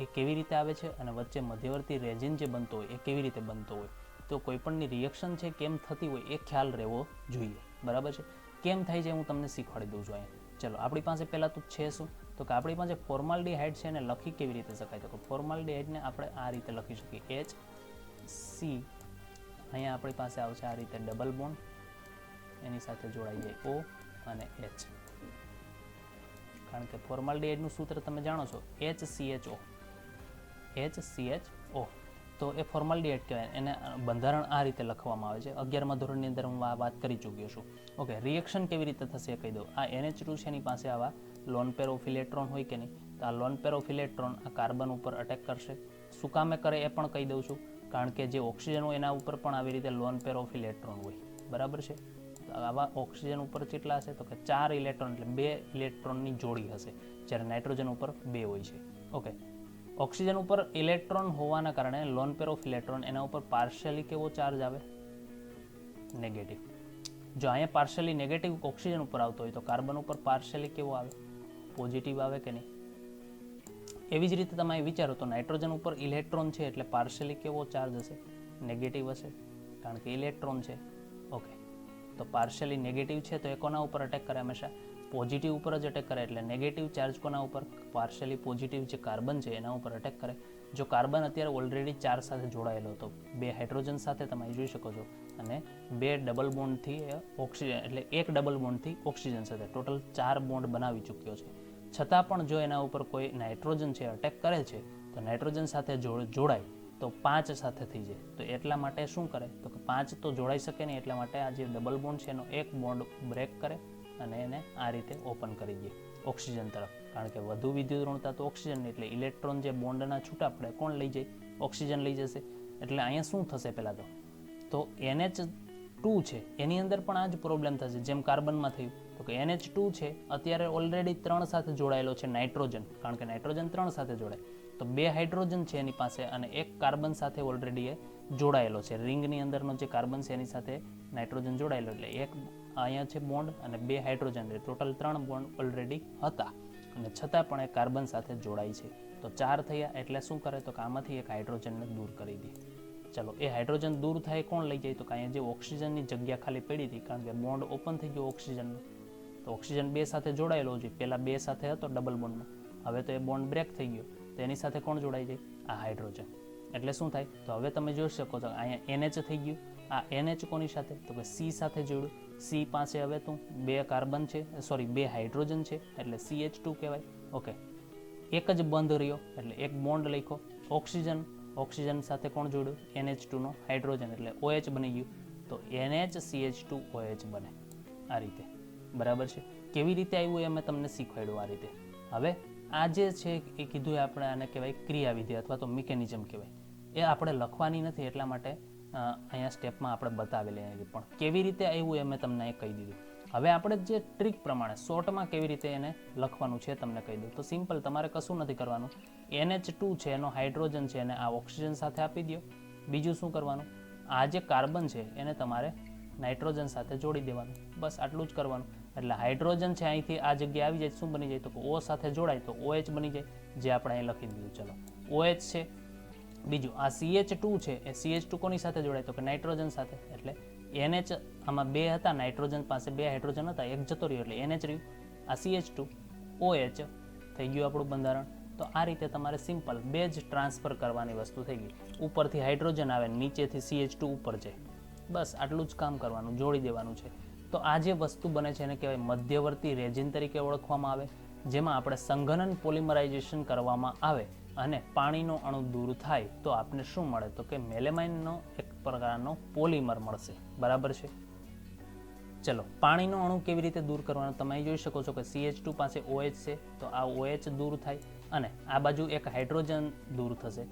એ કેવી રીતે આવે છે અને વચ્ચે મધ્યવર્તી રેજિન જે બનતો હોય એ કેવી રીતે બનતો હોય. તો કોઈપણની રિએક્શન છે કેમ થતી હોય એ ખ્યાલ રહેવો જોઈએ. બરાબર છે. કેમ થાય છે હું તમને શીખવાડી દઉં છું અહીંયા. ચલો, આપણી પાસે પહેલાં તો છે શું તો કે આપણી પાસે ફોર્માલ્ડિહાઇડ છે એને લખી કેવી રીતે શકાય, તો કે ફોર્માલ્ડિહાઇડને આપણે આ રીતે લખી શકીએ HC. અહીંયા આપણી પાસે આવશે આ રીતે ડબલ બોન્ડ, એની સાથે જોડાઈ જાય O અને H, કારણ કે ફોર્માલ્ડિહાઇડનું સૂત્ર તમે જાણો છો HCHO. તો એ ફોર્માલ્ડિહાઇડ કહેવાય. એને બંધારણ આ રીતે લખવામાં આવે છે. 11મા ધોરણની અંદર હું આ વાત કરી ચૂક્યો છું. ઓકે, રિએક્શન કેવી રીતે થશે એ કહી દઉં. આ NH2 છે એની પાસે આવા લોન પેર ઓફ ઇલેક્ટ્રોન હોય કે નહીં, તો આ લોન પેર ઓફ ઇલેક્ટ્રોન આ કાર્બન ઉપર અટેક કરશે. શું કામે કરે એ પણ કહી દઉં છું, કારણ કે જે ઓક્સિજન હોય એના ઉપર પણ આવી રીતે લોન પેર ઓફ ઇલેક્ટ્રોન હોય. બરાબર છે. આવા ઓક્સિજન ઉપર કેટલા હશે તો કે 4 ઇલેક્ટ્રોન, એટલે 2 ઇલેક્ટ્રોનની જોડી હશે, જ્યારે નાઇટ્રોજન ઉપર 2 હોય છે. ઓકે, ઓક્સિજન ઉપર ઇલેક્ટ્રોન હોવાના કારણે લોન પેર ઓફ ઇલેક્ટ્રોન એના ઉપર પાર્શિયલી કેવો ચાર્જ આવે? નેગેટિવ. જો અહીંયા પાર્શિયલી નેગેટિવ ઓક્સિજન ઉપર આવતો હોય તો કાર્બન ઉપર પાર્શિયલી કેવો આવે? પોઝિટિવ આવે કે નહીં? એવી જ રીતે તમે વિચારો તો નાઇટ્રોજન ઉપર ઇલેક્ટ્રોન છે એટલે પાર્શિયલી કેવો ચાર્જ હશે? નેગેટિવ હશે, કારણ કે ઇલેક્ટ્રોન છે. ઓકે, તો પાર્શિયલી નેગેટિવ છે તો એ કોના ઉપર અટેક કરે? હંમેશા પોઝિટિવ ઉપર જ અટેક કરે. એટલે નેગેટિવ ચાર્જ કોના ઉપર? પાર્શિયલી પોઝિટિવ જે કાર્બન છે એના ઉપર અટેક કરે. જો કાર્બન અત્યારે ઓલરેડી 4 સાથે જોડાયેલો હતો, 2 હાઇડ્રોજન સાથે તમે જોઈ શકો છો, અને 2 ડબલ બોન્ડથી ઓક્સિજન, એટલે 1 ડબલ બોન્ડથી ઓક્સિજન સાથે ટોટલ 4 બોન્ડ બનાવી ચૂક્યો છે. છતાં પણ જો એના ઉપર કોઈ નાઇટ્રોજન છે અટેક કરે છે તો નાઇટ્રોજન સાથે જોડાય તો 5 સાથે થઈ જાય. તો એટલા માટે શું કરે તો કે 5 તો જોડાઈ શકે નહીં, એટલા માટે આ જે ડબલ બોન્ડ છે એનો એક બોન્ડ બ્રેક કરે અને એને આ રીતે ઓપન કરી દે ઓક્સિજન તરફ, કારણ કે વધુ વિદ્યુત ઋણતા તો ઓક્સિજન, એટલે ઇલેક્ટ્રોન જે બોન્ડના છૂટા પડે કોણ લઈ જાય? ઓક્સિજન લઈ જશે. એટલે અહીંયા શું થશે પહેલાં તો NH2 છે એની અંદર પણ આ જ પ્રોબ્લેમ થશે જેમ કાર્બનમાં થયું. તો કે NH2 છે અત્યારે ઓલરેડી 3 સાથે જોડાયેલો છે નાઇટ્રોજન, કારણ કે નાઇટ્રોજન 3 સાથે જોડાય. તો 2 હાઇડ્રોજન છે એની પાસે અને એક કાર્બન સાથે ઓલરેડી એ જોડાયેલો છે. રિંગની અંદરનો જે કાર્બન છે એની સાથે નાઇટ્રોજન જોડાયેલો, એટલે એક અહીંયા છે બોન્ડ અને 2 હાઇડ્રોજન, ટોટલ 3 બોન્ડ ઓલરેડી હતા અને છતાં પણ એ કાર્બન સાથે જોડાય છે. તો 4 થયા એટલે શું કરે તો કે આમાંથી એક હાઇડ્રોજનને દૂર કરી દે. ચલો એ હાઇડ્રોજન દૂર થાય કોણ લઈ જાય તો કે અહીંયા જે ઓક્સિજનની જગ્યા ખાલી પડી હતી, કારણ કે બોન્ડ ઓપન થઈ ગયો ઓક્સિજનનો, તો ઓક્સિજન 2 સાથે જોડાયેલો છે. પહેલાં 2 સાથે હતો ડબલ બોન્ડમાં, હવે તો એ બોન્ડ બ્રેક થઈ ગયો, તો એની સાથે કોણ જોડાઈ જાય આ હાઇડ્રોજન. એટલે શું થાય તો હવે તમે જોઈ શકો છો અહીંયા NH થઈ ગયું. આ NH કોની સાથે તો કે C સાથે જોડ્યું. C પાસે હવે તું 2 કાર્બન છે, સોરી 2 હાઇડ્રોજન છે એટલે CH2 કહેવાય. ઓકે, એક જ બંધ રહ્યો એટલે એક બોન્ડ લખ્યો. ઓક્સિજન સાથે કોણ જોડ્યું NH2 નો હાઇડ્રોજન એટલે OH બની ગયું. તો NHCH2OH બને આ રીતે. બરાબર છે. કેવી રીતે આવ્યું એ મેં તમને શીખવાડ્યું આ રીતે. હવે આ જે છે એ કીધું આપણે આને કહેવાય ક્રિયાવિધિ અથવા તો મિકેનિઝમ કહેવાય. એ આપણે લખવાની નથી એટલા માટે અહીંયા સ્ટેપમાં આપણે બતાવેલી નથી, પણ કેવી રીતે આવ્યું એ મેં તમને કહી દીધું. હવે આપણે જે ટ્રીક પ્રમાણે શોર્ટમાં કેવી રીતે એને લખવાનું છે તમને કહી દઉં. તો સિમ્પલ, તમારે કશું નથી કરવાનું. NH2 છે એનો હાઇડ્રોજન છે એને આ ઓક્સિજન સાથે આપી દો. બીજું શું કરવાનું, આ જે કાર્બન છે એને તમારે નાઇટ્રોજન સાથે જોડી દેવાનું. બસ આટલું જ કરવાનું. એટલે હાઇડ્રોજન છે અહીંથી આ જગ્યાએ આવી જાય, શું બની જાય તો કે O સાથે જોડાય તો OH બની જાય, જે આપણે અહીં લખી દીધું. ચલો OH છે. બીજું આ CH2 છે એ CH2 કોની સાથે જોડાય તો કે નાઇટ્રોજન સાથે, એટલે NH આમાં 2 હતા, નાઇટ્રોજન પાસે 2 હાઇડ્રોજન હતા, એક જતો રહ્યો એટલે NH રહ્યું. આ CH2 OH થઈ ગયું આપણું બંધારણ. તો આ રીતે તમારે સિમ્પલ 2 જ ટ્રાન્સફર કરવાની વસ્તુ થઈ ગઈ. ઉપરથી હાઇડ્રોજન આવે, નીચેથી CH2 ઉપર જાય. બસ આટલું જ કામ કરવાનું, જોડી દેવાનું છે. તો આ જે વસ્તુ બને છે એને કહેવાય મધ્યવર્તી રેઝિન તરીકે ઓળખવામાં આવે, જેમાં આપણે સંઘનન પોલિમરાઇઝેશન કરવામાં આવે અને પાણીનો અણુ દૂર થાય તો આપને શું મળે તો કે મેલેમાઇનનો એક પ્રકારનો પોલિમર મળશે. બરાબર છે. ચલો પાણીનો અણુ કેવી રીતે દૂર કરવાનો તમે જોઈ શકો છો કે CH2 પાસે OH છે, તો આ OH દૂર થાય અને આ બાજુ એક હાઇડ્રોજન દૂર થશે,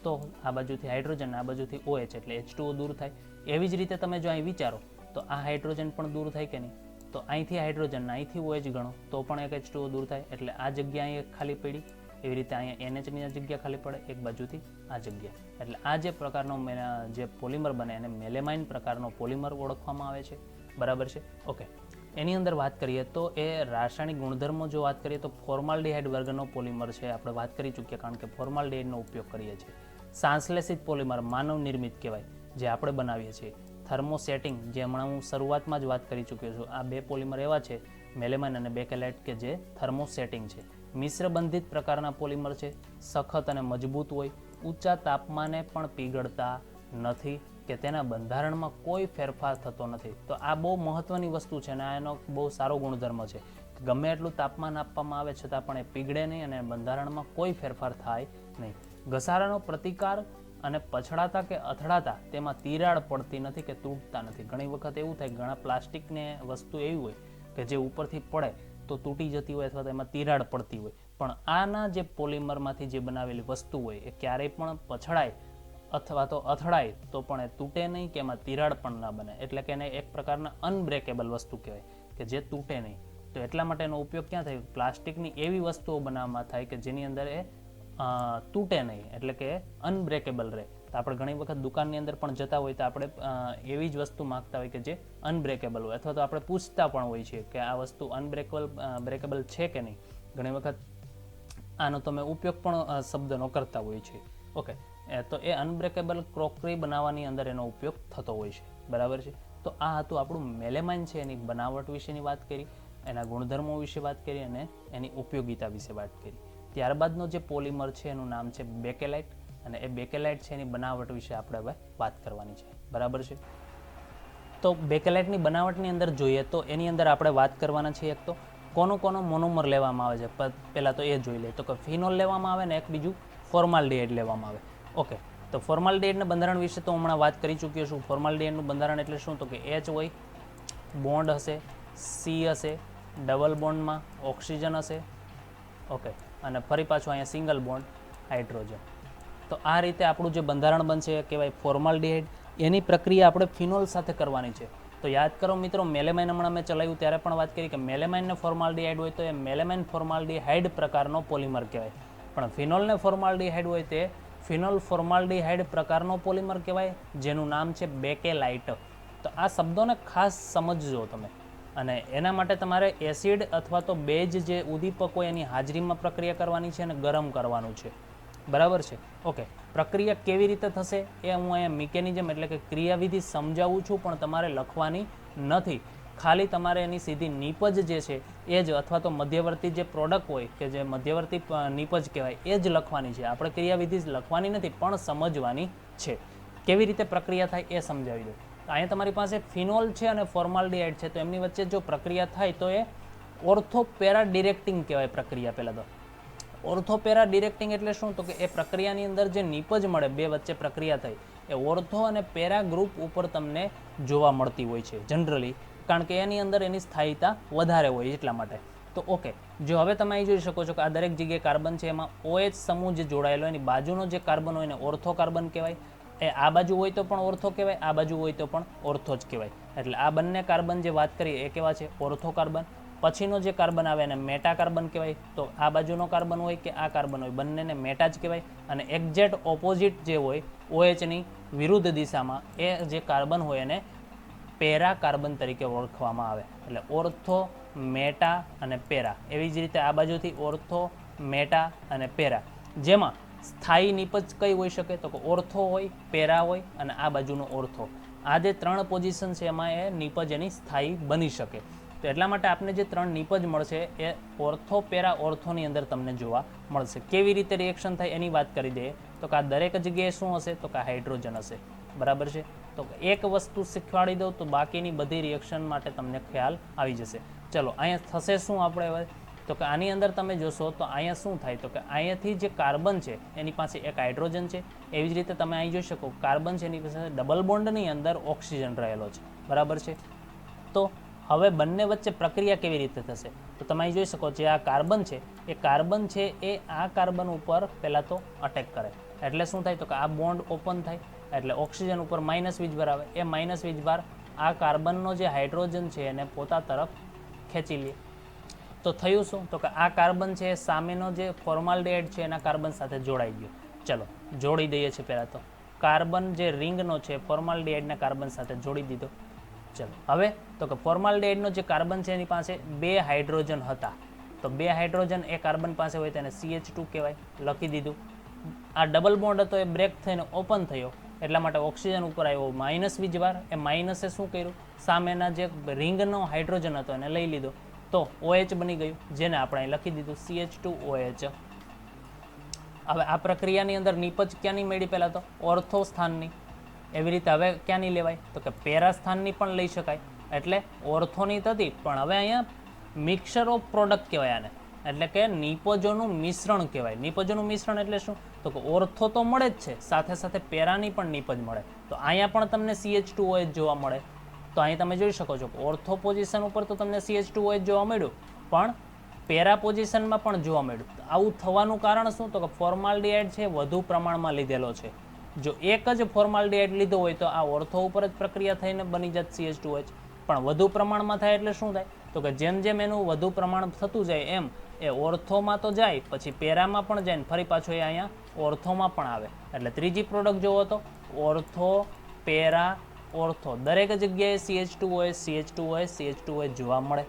તો આ બાજુથી હાઇડ્રોજન આ બાજુથી OH એટલે H2O દૂર થાય. એવી જ રીતે તમે જો અહીં વિચારો તો આ હાઇડ્રોજન પણ દૂર થાય કે નહીં, તો અહીંથી હાઇડ્રોજન અહીંથી OH ગણો તો પણ એક H2O દૂર થાય, એટલે આ જગ્યા અહીં એક ખાલી પડી. એવી રીતે અહીંયા NHની જગ્યા ખાલી પડે એક બાજુથી આ જગ્યા, એટલે આ જે પ્રકારનો જે પોલિમર બને એને મેલેમાઇન પ્રકારનો પોલિમર ઓળખવામાં આવે છે. બરાબર છે. ઓકે, એની અંદર વાત કરીએ તો એ રાસાયણિક ગુણધર્મો જો વાત કરીએ તો ફોર્માલ્ડિહાઇડ વર્ગનો પોલિમર છે, આપણે વાત કરી ચૂક્યા, કારણ કે ફોર્માલ્ડિહાઇડનો ઉપયોગ કરીએ છીએ. સાંશ્લેષિત પોલિમર માનવ નિર્મિત કહેવાય જે આપણે બનાવીએ છીએ. થર્મોસેટિંગ જે હમણાં હું શરૂઆતમાં જ વાત કરી ચૂક્યો છું. આ 2 પોલિમર એવા છે મેલેમાઇન અને બેકેલાઇટ કે જે થર્મોસેટિંગ છે. મિશ્ર બંધિત પ્રકારના પોલિમર છે, સખત અને મજબૂત હોય, ઊંચા તાપમાને પણ પીગળતા નથી કે તેના બંધારણમાં કોઈ ફેરફાર થતો નથી. તો આ બહુ મહત્વની વસ્તુ છે અને આ એનો બહુ સારો ગુણધર્મ છે. ગમે એટલું તાપમાન આપવામાં આવે છતાં પણ એ પીગળે નહીં અને બંધારણમાં કોઈ ફેરફાર થાય નહીં. ઘસારાનો પ્રતિકાર અને પછડાતા કે અથડાતા તેમાં તિરાડ પડતી નથી કે તૂટતા નથી. ઘણી વખત એવું થાય, ઘણા પ્લાસ્ટિકને વસ્તુ એવી હોય કે જે ઉપરથી પડે તો તૂટી જતી હોય અથવા તો એમાં તિરાડ પડતી હોય, પણ આના જે પોલિમરમાંથી જે બનાવેલી વસ્તુ હોય એ ક્યારેય પણ પછડાય અથવા તો અથડાય તો પણ એ તૂટે નહીં કે એમાં તિરાડ પણ ના બને, એટલે કે એને એક પ્રકારના અનબ્રેકેબલ વસ્તુ કહેવાય કે જે તૂટે નહીં. તો એટલા માટે એનો ઉપયોગ ક્યાં થાય, પ્લાસ્ટિકની એવી વસ્તુઓ બનાવવામાં થાય કે જેની અંદર એ તૂટે નહીં, એટલે કે અનબ્રેકેબલ રહે. તો આપણે ઘણી વખત દુકાનની અંદર પણ જતા હોય તો આપણે એવી જ વસ્તુ માગતા હોય કે જે અનબ્રેકેબલ હોય, અથવા તો આપણે પૂછતા પણ હોય છે કે આ વસ્તુ બ્રેકેબલ છે કે નહીં. ઘણી વખત આનો તમે ઉપયોગ પણ શબ્દનો કરતા હોય છે. ઓકે, તો એ અનબ્રેકેબલ ક્રોકરી બનાવવાની અંદર એનો ઉપયોગ થતો હોય છે. બરાબર છે. તો આ હતું આપણું મેલેમાઇન છે, એની બનાવટ વિશેની વાત કરી, એના ગુણધર્મો વિશે વાત કરી અને એની ઉપયોગિતા વિશે વાત કરી. ત્યારબાદનો જે પોલિમર છે એનું નામ છે બેકેલાઇટ, અને એ બેકેલાઇટ છે એની બનાવટ વિશે આપણે હવે વાત કરવાની છે. બરાબર છે. તો બેકેલાઇટની બનાવટની અંદર જોઈએ તો એની અંદર આપણે વાત કરવાના છીએ એક તો કોનો મોનોમર લેવામાં આવે છે, પહેલાં તો એ જોઈ લે. તો કે ફિનોલ લેવામાં આવે ને એક બીજું ફોર્માલ્ડિહાઇડ લેવામાં આવે. ઓકે, તો ફોર્માલ્ડિહાઇડના બંધારણ વિશે તો હમણાં વાત કરી ચૂક્યો છું. ફોર્માલ્ડિહાઇડનું બંધારણ એટલે શું તો કે H હોય, બોન્ડ હશે, C હશે, ડબલ બોન્ડમાં ઓક્સિજન હશે. ઓકે, અને ફરી પાછું અહીંયા સિંગલ બોન્ડ હાઇડ્રોજન. તો આ રીતે આપણું જે બંધારણ બનશે એ કહેવાય ફોર્માલ્ડિહાઇડ. એની પ્રક્રિયા આપણે ફિનોલ સાથે કરવાની છે. તો યાદ કરો મિત્રો, મેલેમાઇન હમણાં મેં ચલાવ્યું ત્યારે પણ વાત કરી કે મેલેમાઇન ને ફોર્માલ્ડિહાઇડ હોય તો એ મેલેમાઇન ફોર્માલ્ડિહાઇડ પ્રકારનો પોલિમર કહેવાય, પણ ફિનોલ ને ફોર્માલ્ડિહાઇડ હોય તે ફિનોલ ફોર્માલ્ડિહાઇડ પ્રકારનો પોલિમર કહેવાય, જેનું નામ છે બેકેલાઇટ. તો આ શબ્દોને ખાસ સમજજો તમે, અને એના માટે તમારે એસિડ અથવા તો બેઝ જે ઉદ્દીપક હોય એની હાજરીમાં પ્રક્રિયા કરવાની છે અને ગરમ કરવાનું છે. બરાબર છે? ઓકે. પ્રક્રિયા કેવી રીતે થશે એ હું અહીંયા મિકેનિઝમ એટલે કે ક્રિયાવિધિ સમજાવું છું, પણ તમારે લખવાની નથી. ખાલી તમારે એની સીધી નીપજ જે છે એ જ, અથવા તો મધ્યવર્તી જે પ્રોડક્ટ હોય કે જે મધ્યવર્તી નીપજ કહેવાય એ જ લખવાની છે. આપણે ક્રિયાવિધિ લખવાની નથી, પણ સમજવાની છે. કેવી રીતે પ્રક્રિયા થાય એ સમજાવી દો. અહીંયા તમારી પાસે ફિનોલ છે અને ફોર્માલ્ડિહાઇડ છે, તો એમની વચ્ચે જો પ્રક્રિયા થાય તો એ ઓર્થોપેરા ડિરેક્ટિંગ કહેવાય પ્રક્રિયા. પહેલાં તો ઓર્થોપેરા ડિરેક્ટિંગ એટલે શું? તો કે એ પ્રક્રિયાની અંદર જે નીપજ મળે, બે વચ્ચે પ્રક્રિયા થઈ, એ ઓર્થો અને પેરા ગ્રુપ ઉપર તમને જોવા મળતી હોય છે જનરલી, કારણ કે એની અંદર એની સ્થાયીતા વધારે હોય એટલા માટે. તો ઓકે, જો હવે તમે અહીં જોઈ શકો છો કે આ દરેક જગ્યાએ કાર્બન છે, એમાં OH સમૂહ જે જોડાયેલો એની બાજુનો જે કાર્બન હોય એને ઓર્થો કાર્બન કહેવાય. એ આ બાજુ હોય તો પણ ઓર્થો કહેવાય, આ બાજુ હોય તો પણ ઓર્થો જ કહેવાય. એટલે આ બંને કાર્બન જે વાત કરીએ એ કેવા છે? Ortho carbon. પછીનો જે કાર્બન આવે એને મેટા કાર્બન કહેવાય. તો આ બાજુનો કાર્બન હોય કે આ કાર્બન હોય, બંનેને મેટા જ કહેવાય. અને એક્ઝેક્ટ ઓપોઝિટ જે હોય OHની વિરુદ્ધ દિશામાં એ જે કાર્બન હોય એને પેરા કાર્બન તરીકે ઓળખવામાં આવે. એટલે ઓર્થો, મેટા અને પેરા. એવી જ રીતે આ બાજુથી ઓર્થો, મેટા અને પેરા. જેમાં સ્થાયી નીપજ કઈ હોઈ શકે? તો કે ઓર્થો હોય, પેરા હોય અને આ બાજુનો ઓર્થો. આ જે ત્રણ પોઝિશન છે એમાં એ નીપજ એની સ્થાયી બની શકે. તો એટલા માટે આપને જે ત્રણ નીપજ મળશે એ ઓર્થો, પેરા, ઓર્થોની અંદર તમને જોવા મળશે. કેવી રીતે રિએક્શન થાય એની વાત કરી દઈએ તો કે આ દરેક જગ્યાએ શું હશે? તો કે હાઇડ્રોજન હશે. બરાબર છે? તો એક વસ્તુ શીખવાડી દઉં તો બાકીની બધી રિએક્શન માટે તમને ખ્યાલ આવી જશે. ચલો, અહીંયા થશે શું આપણે હવે? તો કે આની અંદર તમે જોશો તો અહીંયા શું થાય? તો કે અહીંયાથી જે કાર્બન છે એની પાસે એક હાઇડ્રોજન છે. એવી જ રીતે તમે અહીં જોઈ શકો કાર્બન છે એની પાસે ડબલ બોન્ડની અંદર ઓક્સિજન રહેલો છે. બરાબર છે? તો હવે બંને વચ્ચે પ્રક્રિયા કેવી રીતે થશે? તો તમે અહીં જોઈ શકો જે આ કાર્બન છે એ કાર્બન છે એ આ કાર્બન ઉપર પહેલાં તો અટેક કરે. એટલે શું થાય? તો કે આ બોન્ડ ઓપન થાય, એટલે ઓક્સિજન ઉપર માઇનસ વીજભાર આવે. એ માઇનસ વીજભાર આ કાર્બનનો જે હાઇડ્રોજન છે એને પોતા તરફ ખેંચી લે. તો થયું શું? તો કે આ કાર્બન છે સામેનો જે ફોર્માલ્ડિહાઇડ છે એના કાર્બન સાથે જોડાઈ ગયો. ચલો જોડી દઈએ છીએ. પહેલાં તો કાર્બન જે રિંગનો છે ફોર્માલ્ડિહાઇડના કાર્બન સાથે જોડી દીધો. ચલો હવે તો કે ફોર્માલ્ડિહાઇડનો જે કાર્બન છે એની પાસે બે હાઇડ્રોજન હતા. તો બે હાઇડ્રોજન એ કાર્બન પાસે હોય તેને CH2 કહેવાય. લખી દીધું. આ ડબલ બોન્ડ હતો એ બ્રેક થઈને ઓપન થયો, એટલા માટે ઓક્સિજન ઉપર આવ્યો માઇનસ વીજભાર. એ માઇનસે શું કર્યું? સામેના જે રિંગનો હાઇડ્રોજન હતો એને લઈ લીધો, તો OH બની ગયું, જેને આપણે અહીં લખી દીધું CH2OH. હવે આ પ્રક્રિયાની અંદર નીપજ ક્યાંની મેળવી? પહેલાં તો ઓર્થો સ્થાનની. એવી રીતે હવે ક્યાંની લેવાય? તો કે પેરા સ્થાનની પણ લઈ શકાય. એટલે ઓર્થોની થતી, પણ હવે અહીંયા મિક્સર ઓફ પ્રોડક્ટ કહેવાય આને. એટલે કે નીપજોનું મિશ્રણ કહેવાય. નીપજોનું મિશ્રણ એટલે શું? તો કે ઓર્થો તો મળે જ છે, સાથે સાથે પેરાની પણ નીપજ મળે. તો અહીંયા પણ તમને CH2OH જોવા મળે. તો અહીં તમે જોઈ શકો છો કે ઓર્થો પોઝિશન ઉપર તો તમને CH2OH જોવા મળ્યું, પણ પેરા પોઝિશનમાં પણ જોવા મળ્યું. આવું થવાનું કારણ શું? તો કે ફોર્માલ્ડિહાઇડ છે વધુ પ્રમાણમાં લીધેલો છે. જો એક જ ફોર્માલ્ડિહાઇડ લીધો હોય તો આ ઓર્થો ઉપર જ પ્રક્રિયા થઈને બની જાત CH2OH, પણ વધુ પ્રમાણમાં થાય એટલે શું થાય? તો કે જેમ જેમ એનું વધુ પ્રમાણ થતું જાય એમ એ ઓર્થોમાં તો જાય, પછી પેરામાં પણ જાય ને ફરી પાછો એ અહીંયા ઓર્થોમાં પણ આવે. એટલે ત્રીજી પ્રોડક્ટ જોવો તો ઓર્થો, પેરા, ઓર્થો દરેક જગ્યાએ CH2OH, CH2OH, CH2OH જોવા મળે.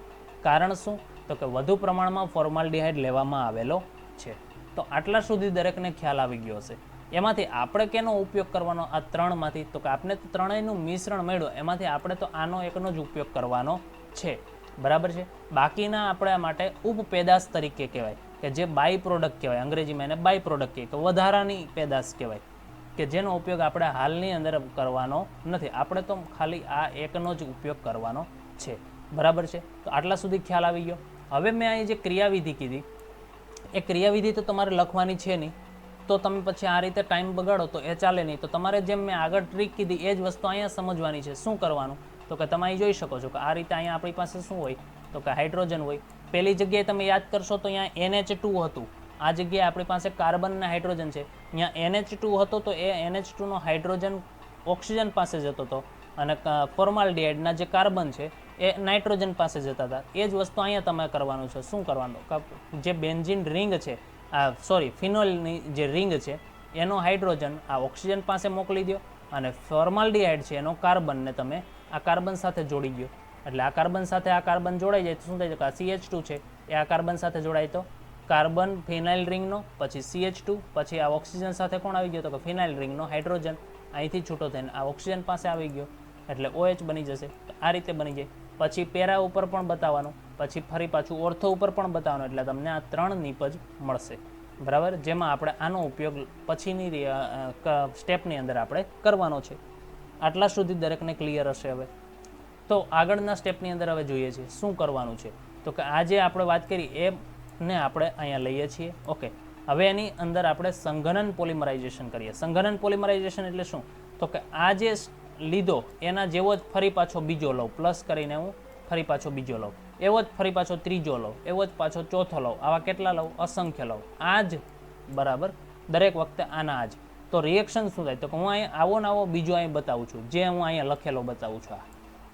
કારણ શું? તો કે વધુ પ્રમાણમાં ફોર્માલ્ડિહાઇડ લેવામાં આવેલો છે. તો આટલા સુધી દરેકને ખ્યાલ આવી ગયો હશે. એમાંથી આપણે કેનો ઉપયોગ કરવાનો? આ ત્રણમાંથી. તો કે આપણે તો ત્રણેયનું મિશ્રણ મળ્યું, એમાંથી આપણે તો આનો એકનો જ ઉપયોગ કરવાનો છે. બરાબર છે? બાકીના આપણા માટે ઉપપેદાશ તરીકે કહેવાય, કે જે બાય પ્રોડક્ટ કહેવાય. અંગ્રેજીમાં એને બાય પ્રોડક્ટ કહે, કે વધારાની પેદાશ કહેવાય, કે જેનો ઉપયોગ આપણે હાલની અંદર કરવાનો નથી. આપણે તો ખાલી આ એકનો જ ઉપયોગ કરવાનો છે. બરાબર છે? તો આટલા સુધી ખ્યાલ આવી ગયો. હવે મેં અહીં જે ક્રિયાવિધિ કીધી એ ક્રિયાવિધિ તો તમારે લખવાની છે નહીં, તો તમે પછી આ રીતે ટાઈમ બગાડો તો એ ચાલે નહીં. તો તમારે જેમ મેં આગળ ટ્રીક કીધી એ જ વસ્તુ અહીંયા સમજવાની છે. શું કરવાનું? તો કે તમે અહીં જોઈ શકો છો કે આ રીતે અહીંયા આપણી પાસે શું હોય? તો કે હાઇડ્રોજન હોય. પહેલી જગ્યાએ તમે યાદ કરશો તો અહીંયા NH2 હતું, આ જગ્યાએ આપણી પાસે કાર્બન અને હાઇડ્રોજન છે. અહીંયા NH2 હતો તો એ NH2 નો હાઇડ્રોજન ઓક્સિજન પાસે જતો હતો અને ફોર્માલ્ડિહાઇડના જે કાર્બન છે એ નાઇટ્રોજન પાસે જતા હતા. એ જ વસ્તુ અહીંયા તમે કરવાનું છે. શું કરવાનું? જે બેન્ઝીન રિંગ છે, ફિનોલની જે રિંગ છે એનો હાઇડ્રોજન આ ઓક્સિજન પાસે મોકલી દો અને ફોર્માલ્ડિહાઇડ છે એનો કાર્બનને તમે આ કાર્બન સાથે જોડી દો. એટલે આ કાર્બન સાથે આ કાર્બન જોડાઈ જાય તો શું થાય છે કે આ CH2 છે એ આ કાર્બન સાથે જોડાય તો કાર્બન ફિનાઇલ રિંગનો, પછી CH2, પછી આ ઓક્સિજન સાથે કોણ આવી ગયો તો કે ફિનાઇલ રિંગનો હાઇડ્રોજન અહીંથી છૂટો થઈને આ ઓક્સિજન પાસે આવી ગયો એટલે OH બની જશે. આ રીતે બની જાય. પછી પેરા ઉપર પણ બતાવવાનું, પછી ફરી પાછું ઓર્થો ઉપર પણ બતાવવાનું, એટલે તમને આ 3 નિપજ મળશે. બરાબર, જેમાં આપણે આનો ઉપયોગ પછીની સ્ટેપની અંદર આપણે કરવાનો છે. આટલા સુધી દરેકને ક્લિયર હશે. હવે તો આગળના સ્ટેપની અંદર હવે જોઈએ છીએ શું કરવાનું છે. તો કે આ જે આપણે વાત કરી એને આપણે અહીંયા લઈએ છીએ. ઓકે, હવે એની અંદર આપણે સંઘનન પોલિમરાઇઝેશન કરીએ. સંઘનન પોલિમરાઇઝેશન એટલે શું? તો કે આ જે લીધો એના જેવો જ ફરી પાછો બીજો લઉં, પ્લસ કરીને હું ફરી પાછો બીજો લઉં, એવો જ ફરી પાછો ત્રીજો લઉં, એવો જ પાછો ચોથો લઉં. આવા કેટલા લઉં? અસંખ્ય લઉં. આ જ બરાબર દરેક વખતે આના આ જ. તો રિએક્શન શું થાય? તો કે હું અહીંયા આવો ને આવો બીજો અહીં બતાવું છું, જે હું અહીંયા લખેલો બતાવું છું.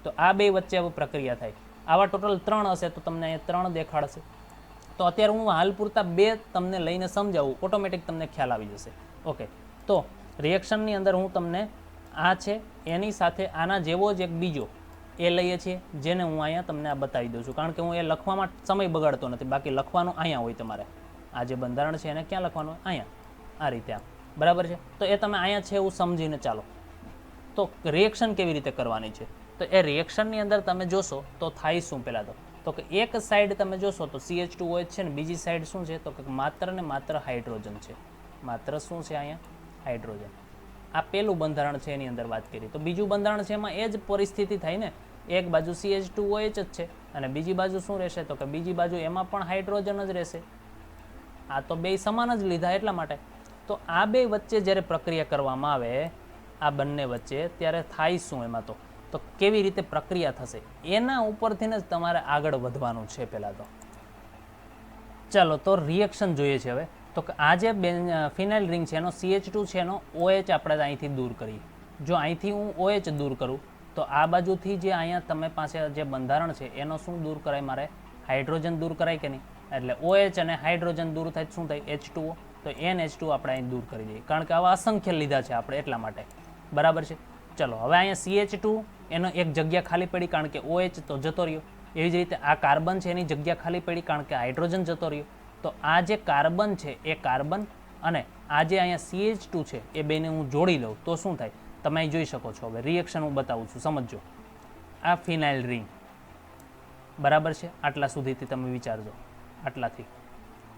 તો આ બે વચ્ચે હવે પ્રક્રિયા થાય. આવા ટોટલ 3 હશે તો તમને અહીંયા 3 દેખાડશે. તો અત્યારે હું હાલ પૂરતા 2 તમને લઈને સમજાવું, ઓટોમેટિક તમને ખ્યાલ આવી જશે. ઓકે, તો રિએક્શનની અંદર હું તમને આ છે એની સાથે આના જેવો જ એક બીજો એ લઈએ છીએ, જેને હું અહીંયા તમને આ બતાવી દઉં છું. કારણ કે હું એ લખવામાં સમય બગાડતો નથી, બાકી લખવાનું અહીંયા હોય તમારે. આ જે બંધારણ છે એને ક્યાં લખવાનું હોય? અહીંયા, આ રીતે આમ. બરાબર છે, તો એ તમે અહીંયા છે એવું સમજીને ચાલો. તો રિએક્શન કેવી રીતે કરવાની છે? તો એ રિએક્શનની અંદર તમે જોશો તો થાય શું? પહેલાં તો કે એક સાઈડ તમે જોશો તો CH2OH છે ને બીજી સાઈડ શું છે? તો કે માત્ર ને માત્ર હાઇડ્રોજન છે. માત્ર શું છે અહીંયા? હાઇડ્રોજન. આ પહેલું બંધારણ છે એની અંદર વાત કરી. તો બીજું બંધારણ છે એમાં એ જ પરિસ્થિતિ થાય ને. એક બાજુ CH2OH જ છે અને બીજી બાજુ શું રહેશે? તો કે બીજી બાજુ એમાં પણ હાઇડ્રોજન જ રહેશે. આ તો બે સમાન જ લીધા એટલા માટે. તો આ બે વચ્ચે જ્યારે પ્રક્રિયા કરવામાં આવે આ બંને વચ્ચે, ત્યારે થાય શું એમાં? તો કેવી રીતે પ્રક્રિયા થશે એના ઉપરથી જ તમારે આગળ વધવાનું છે. પહેલાં તો ચાલો તો રિએક્શન જોઈએ છે હવે. તો કે આ જે ફિનાઇલ રિંગ છે એનો CH2 છે એનો OH આપણે અહીંથી દૂર કરીએ. જો અહીંથી હું OH દૂર કરું તો આ બાજુથી જે અહીંયા તમે પાસે જે બંધારણ છે એનો શું દૂર કરાય? મારે હાઇડ્રોજન દૂર કરાય કે નહીં? એટલે OH અને હાઇડ્રોજન દૂર થાય શું થાય? H2O. તો NH2 આપણે અહીં દૂર કરી દઈએ, કારણ કે આવા અસંખ્ય લીધા છે આપણે એટલા માટે. બરાબર છે. ચલો હવે અહીંયા CH2 એનો એક જગ્યા ખાલી પડી, કારણ કે OH તો જતો રહ્યો. એવી જ રીતે આ કાર્બન છે એની જગ્યા ખાલી પડી, કારણ કે હાઇડ્રોજન જતો રહ્યો. તો આ જે કાર્બન છે એ કાર્બન અને આ જે અહીંયા CH2 છે એ બેને હું જોડી લઉં તો શું થાય? તમે અહીં જોઈ શકો છો. હવે રિએક્શન હું બતાવું છું, સમજો. આ ફિનાઇલ રિંગ બરાબર છે. આટલા સુધીથી તમે વિચારજો, આટલાથી.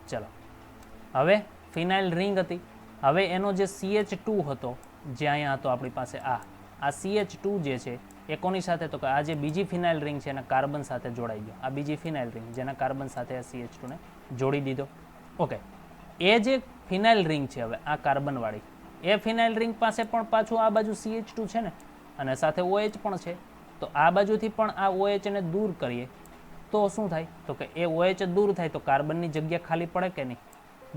ચલો હવે ફિનાઇલ રિંગ હતી. હવે એનો જે CH2 હતો જે અહીંયા હતો આપણી પાસે, આ CH2 જે છે એ કોની સાથે? તો કે આ જે બીજી ફિનાઇલ રિંગ છે એના કાર્બન સાથે જોડાઈ ગયો. આ બીજી ફિનાઇલ રિંગ જેના કાર્બન સાથે આ CH2 ને જોડી દીધો. ઓકે, એ જે ફિનાઇલ રિંગ છે હવે આ કાર્બનવાળી, એ ફિનાઇલ રિંગ પાસે પણ પાછું આ બાજુ CH2 છે ને, અને સાથે OH પણ છે. તો આ બાજુથી પણ આ OH ને દૂર કરીએ તો શું થાય? તો કે એ OH દૂર થાય તો કાર્બનની જગ્યા ખાલી પડે કે નહીં?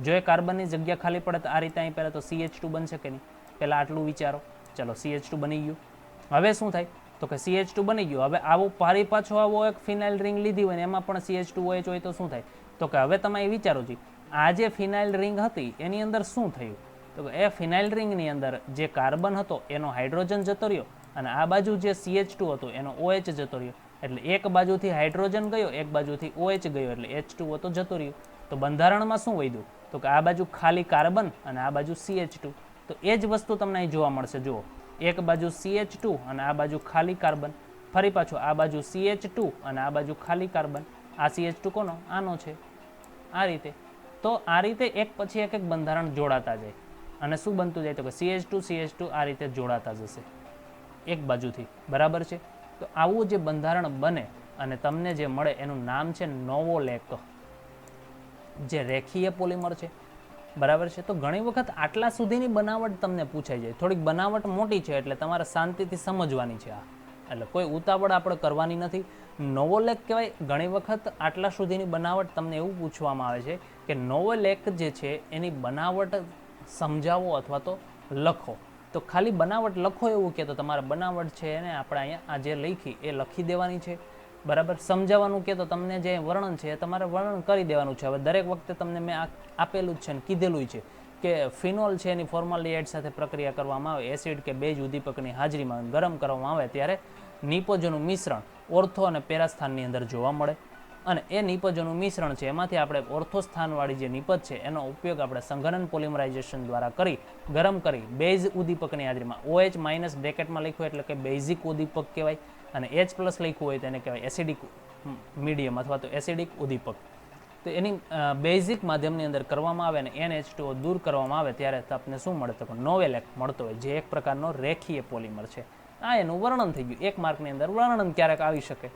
જો એ કાર્બનની જગ્યા ખાલી પડે તો આ રીતે અહીં પહેલાં તો CH2 બનશે કે નહીં? પહેલાં આટલું વિચારો. ચલો CH2 બની ગયું. હવે શું થાય? તો કે CH2 બની ગયું. હવે આવું ફરી પાછો આવો એક ફિનાઇલ રિંગ લીધી હોય ને એમાં પણ CH2OH હોય તો શું થાય? તો કે હવે તમે એ વિચારો છો આ જે ફિનાઇલ રિંગ હતી એની અંદર શું થયું? તો કે એ ફિનાઇલ રિંગની અંદર જે કાર્બન હતો એનો હાઇડ્રોજન જતો રહ્યો અને આ બાજુ જે CH2 હતો એનો OH જતો રહ્યો. એટલે એક બાજુથી હાઇડ્રોજન ગયો, એક બાજુથી OH ગયો, એટલે H2O તો જતો રહ્યો. તો બંધારણમાં શું વધ્યું? તો કે આ બાજુ ખાલી કાર્બન અને આ બાજુ CH2. તો એ જ વસ્તુ તમને અહીં જોવા મળશે. જુઓ, એક બાજુ CH2 અને આ બાજુ ખાલી કાર્બન, ફરી પાછું આ બાજુ CH2 અને આ બાજુ ખાલી કાર્બન. આ CH2 કોનો? આનો છે. આ રીતે. તો આ રીતે એક પછી એક બંધારણ જોડાતા જાય અને શું બનતું જાય? તો કે CH2 આ રીતે જોડાતા જશે એક બાજુથી. બરાબર છે. તો આવું જે બંધારણ બને અને તમને જે મળે એનું નામ છે નોવોલેક, જે રેખીય પોલિમર છે. બરાબર છે. તો ઘણી વખત આટલા સુધીની બનાવટ તમને પૂછાઈ જાય. થોડીક બનાવટ મોટી છે એટલે તમારે શાંતિથી સમજવાની છે. આ એટલે કોઈ ઉતાવળ આપણે કરવાની નથી. નવો લેખ કહેવાય. ઘણી વખત આટલા સુધીની બનાવટ તમને એવું પૂછવામાં આવે છે કે નવો લેખ જે છે એની બનાવટ સમજાવો અથવા તો લખો. તો ખાલી બનાવટ લખો એવું કે તો તમારે બનાવટ છે એને આપણે અહીંયા આ જે લખી એ લખી દેવાની છે, બરાબર. સમજાવવાનું કે તો તમને જે વર્ણન છે એ તમારે વર્ણન કરી દેવાનું છે. હવે દરેક વખતે તમને મેં આપેલું જ છે ને કીધેલું છે કે ફિનોલ છે એની ફોર્માલ્ડિહાઇડ સાથે પ્રક્રિયા કરવામાં આવે, એસિડ કે બેઝ ઉદ્દીપકની હાજરીમાં ગરમ કરવામાં આવે ત્યારે નિપજોનું મિશ્રણ ઓર્થો અને પેરા સ્થાનની અંદર જોવા મળે. અને એ નિપજોનું મિશ્રણ છે એમાંથી આપણે ઓર્થો સ્થાનવાળી જે નિપજ છે એનો ઉપયોગ આપણે સંઘનન પોલિમરાઇઝેશન દ્વારા કરી ગરમ કરી બેઝ ઉદ્દીપકની હાજરીમાં OH માઇનસ બ્રેકેટમાં લખ્યું એટલે કે બેઝિક ઉદ્દીપક કહેવાય, અને H પ્લસ લખ્યું હોય તેને કહેવાય એસિડિક મીડિયમ અથવા તો એસિડિક ઉદ્દીપક. તો એની બેઝિક માધ્યમની અંદર કરવામાં આવે અને NH2O દૂર કરવામાં આવે ત્યારે આપને શું મળે તો નોવેલેક મળતો હોય, જે એક પ્રકારનો રેખીય પોલિમર છે. આ એનું વર્ણન થઈ ગયું. 1 માર્કની અંદર વર્ણન ક્યારેક આવી શકે,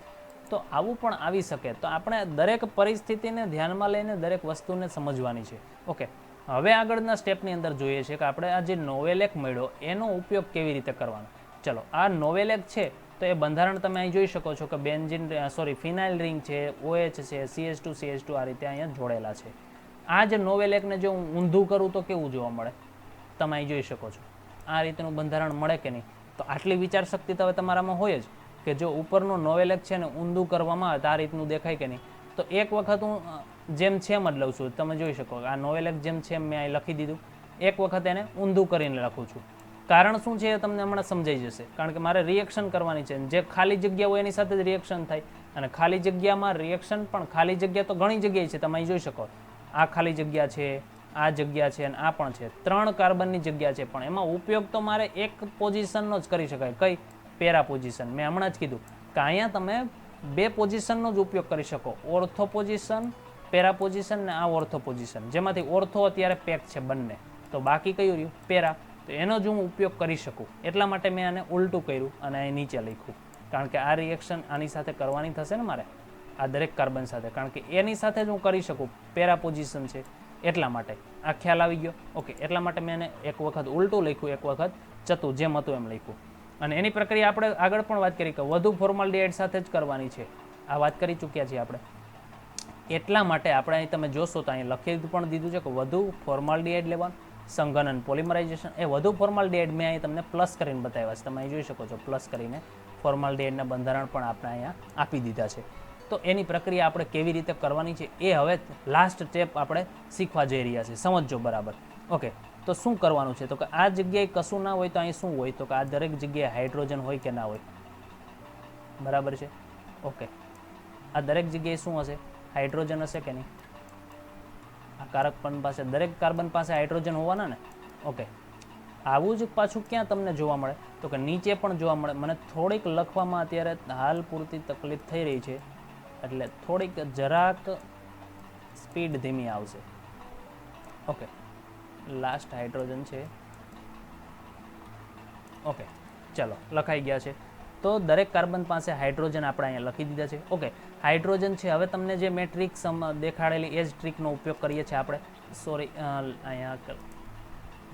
તો આવું પણ આવી શકે. તો આપણે દરેક પરિસ્થિતિને ધ્યાનમાં લઈને દરેક વસ્તુને સમજવાની છે. ઓકે, હવે આગળના સ્ટેપની અંદર જોઈએ છે કે આપણે આ જે નોવેલેક મળ્યો એનો ઉપયોગ કેવી રીતે કરવાનો. ચલો, આ નોવેલેક છે તો એ બંધારણ તમે અહીં જોઈ શકો છો કે ફિનાઇલ રિંગ છે, OH છે, CH2 આ રીતે અહીંયા જોડેલા છે. આ જે નોવેલેકને જો હું ઊંધું કરું તો કેવું જોવા મળે તમે અહીં જોઈ શકો છો. આ રીતનું બંધારણ મળે કે નહીં? તો આટલી વિચાર શક્તિ તો હવે તમારામાં હોય જ કે જો ઉપરનું નોવેલેક છે ને ઊંધું કરવામાં આવે તો આ રીતનું દેખાય કે નહીં. તો એક વખત હું જેમ છે એમ જ લઉં છું. તમે જોઈ શકો આ નોવેલેક જેમ છે એમ મેં અહીં લખી દીધું. એક વખત એને ઊંધું કરીને લખું છું. કારણ શું છે એ તમને હમણાં સમજાઈ જશે. કારણ કે મારે રિએક્શન કરવાની છે. જે ખાલી જગ્યા હોય એની સાથે જ રિએક્શન થાય, અને ખાલી જગ્યામાં રિએક્શન પણ ખાલી જગ્યા તો ઘણી જગ્યાએ છે. તમે અહીં જોઈ શકો આ ખાલી જગ્યા છે, આ જગ્યા છે અને આ પણ છે. 3 કાર્બનની જગ્યા છે, પણ એમાં ઉપયોગ તો મારે એક પોઝિશનનો જ કરી શકાય. કઈ? Para position. મેં હમણાં જ કીધું કે અહીંયા તમે 2 પોઝિશનનો જ ઉપયોગ કરી શકો, ઓર્થો પોઝિશન, પેરા પોઝિશન ને આ ઓર્થો પોઝિશન, જેમાંથી ઓર્થો અત્યારે પેક છે બંને, તો બાકી કયું રહ્યું? પેરા. તો એનો જ હું ઉપયોગ કરી શકું એટલા માટે મેં આને ઉલટું કર્યું અને અહીં નીચે લખ્યું. કારણ કે આ રિએક્શન આની સાથે કરવાની થશે ને મારે, આ દરેક કાર્બન સાથે, કારણ કે એની સાથે જ હું કરી શકું. પેરા પોઝિશન છે એટલા માટે. આ ખ્યાલ આવી ગયો? ઓકે, એટલા માટે મેં એને એક વખત ઉલટું લખ્યું, એક વખત ચતું, જેમ હતું એમ લખ્યું. અને એની પ્રક્રિયા આપણે આગળ પણ વાત કરી કે વધુ ફોર્માલ્ડિહાઇડ સાથે જ કરવાની છે. આ વાત કરી ચૂક્યા છીએ આપણે. એટલા માટે આપણે અહીં તમે જોશો તો અહીં લખી પણ દીધું છે કે વધુ ફોર્માલ્ડિહાઇડ લેવાનું, સંઘનન પોલિમરાઇઝેશન. એ વધુ ફોર્માલ્ડિહાઇડ મેં અહીં તમને પ્લસ કરીને બતાવ્યા છે. તમે અહીં જોઈ શકો છો પ્લસ કરીને ફોર્માલ્ડિહાઇડના બંધારણ પણ આપણે અહીંયા આપી દીધા છે. તો એની પ્રક્રિયા આપણે કેવી રીતે કરવાની છે એ હવે લાસ્ટ સ્ટેપ આપણે શીખવા જઈ રહ્યા છીએ. સમજજો બરાબર. ઓકે, તો શું કરવાનું છે તો કે આ જગ્યાએ કશું ના હોય તો અહીં શું હોય તો કે આ દરેક જગ્યાએ હાઇડ્રોજન હોય કે ના હોય? બરાબર છે. ઓકે, આ દરેક જગ્યાએ શું હશે? હાઇડ્રોજન હશે કે નહીં? આ કારકપણ પાસે દરેક કાર્બન પાસે હાઇડ્રોજન હોવાના ને. ઓકે, આવું જ પાછું ક્યાં તમને જોવા મળે તો કે નીચે પણ જોવા મળે. મને થોડીક લખવામાં અત્યારે હાલ પૂરતી તકલીફ થઈ રહી છે, એટલે થોડીક જરાક સ્પીડ ધીમી આવશે. ઓકે, લાસ્ટ હાઇડ્રોજન છે. ઓકે, ચલો લખાઈ ગયા છે. તો દરેક કાર્બન પાસે હાઇડ્રોજન આપણે અહીંયા લખી દીધા છે. ઓકે, હાઇડ્રોજન છે. હવે તમને જે મેં ટ્રીક દેખાડેલી એ જ ટ્રીકનો ઉપયોગ કરીએ છીએ આપણે. અહીંયા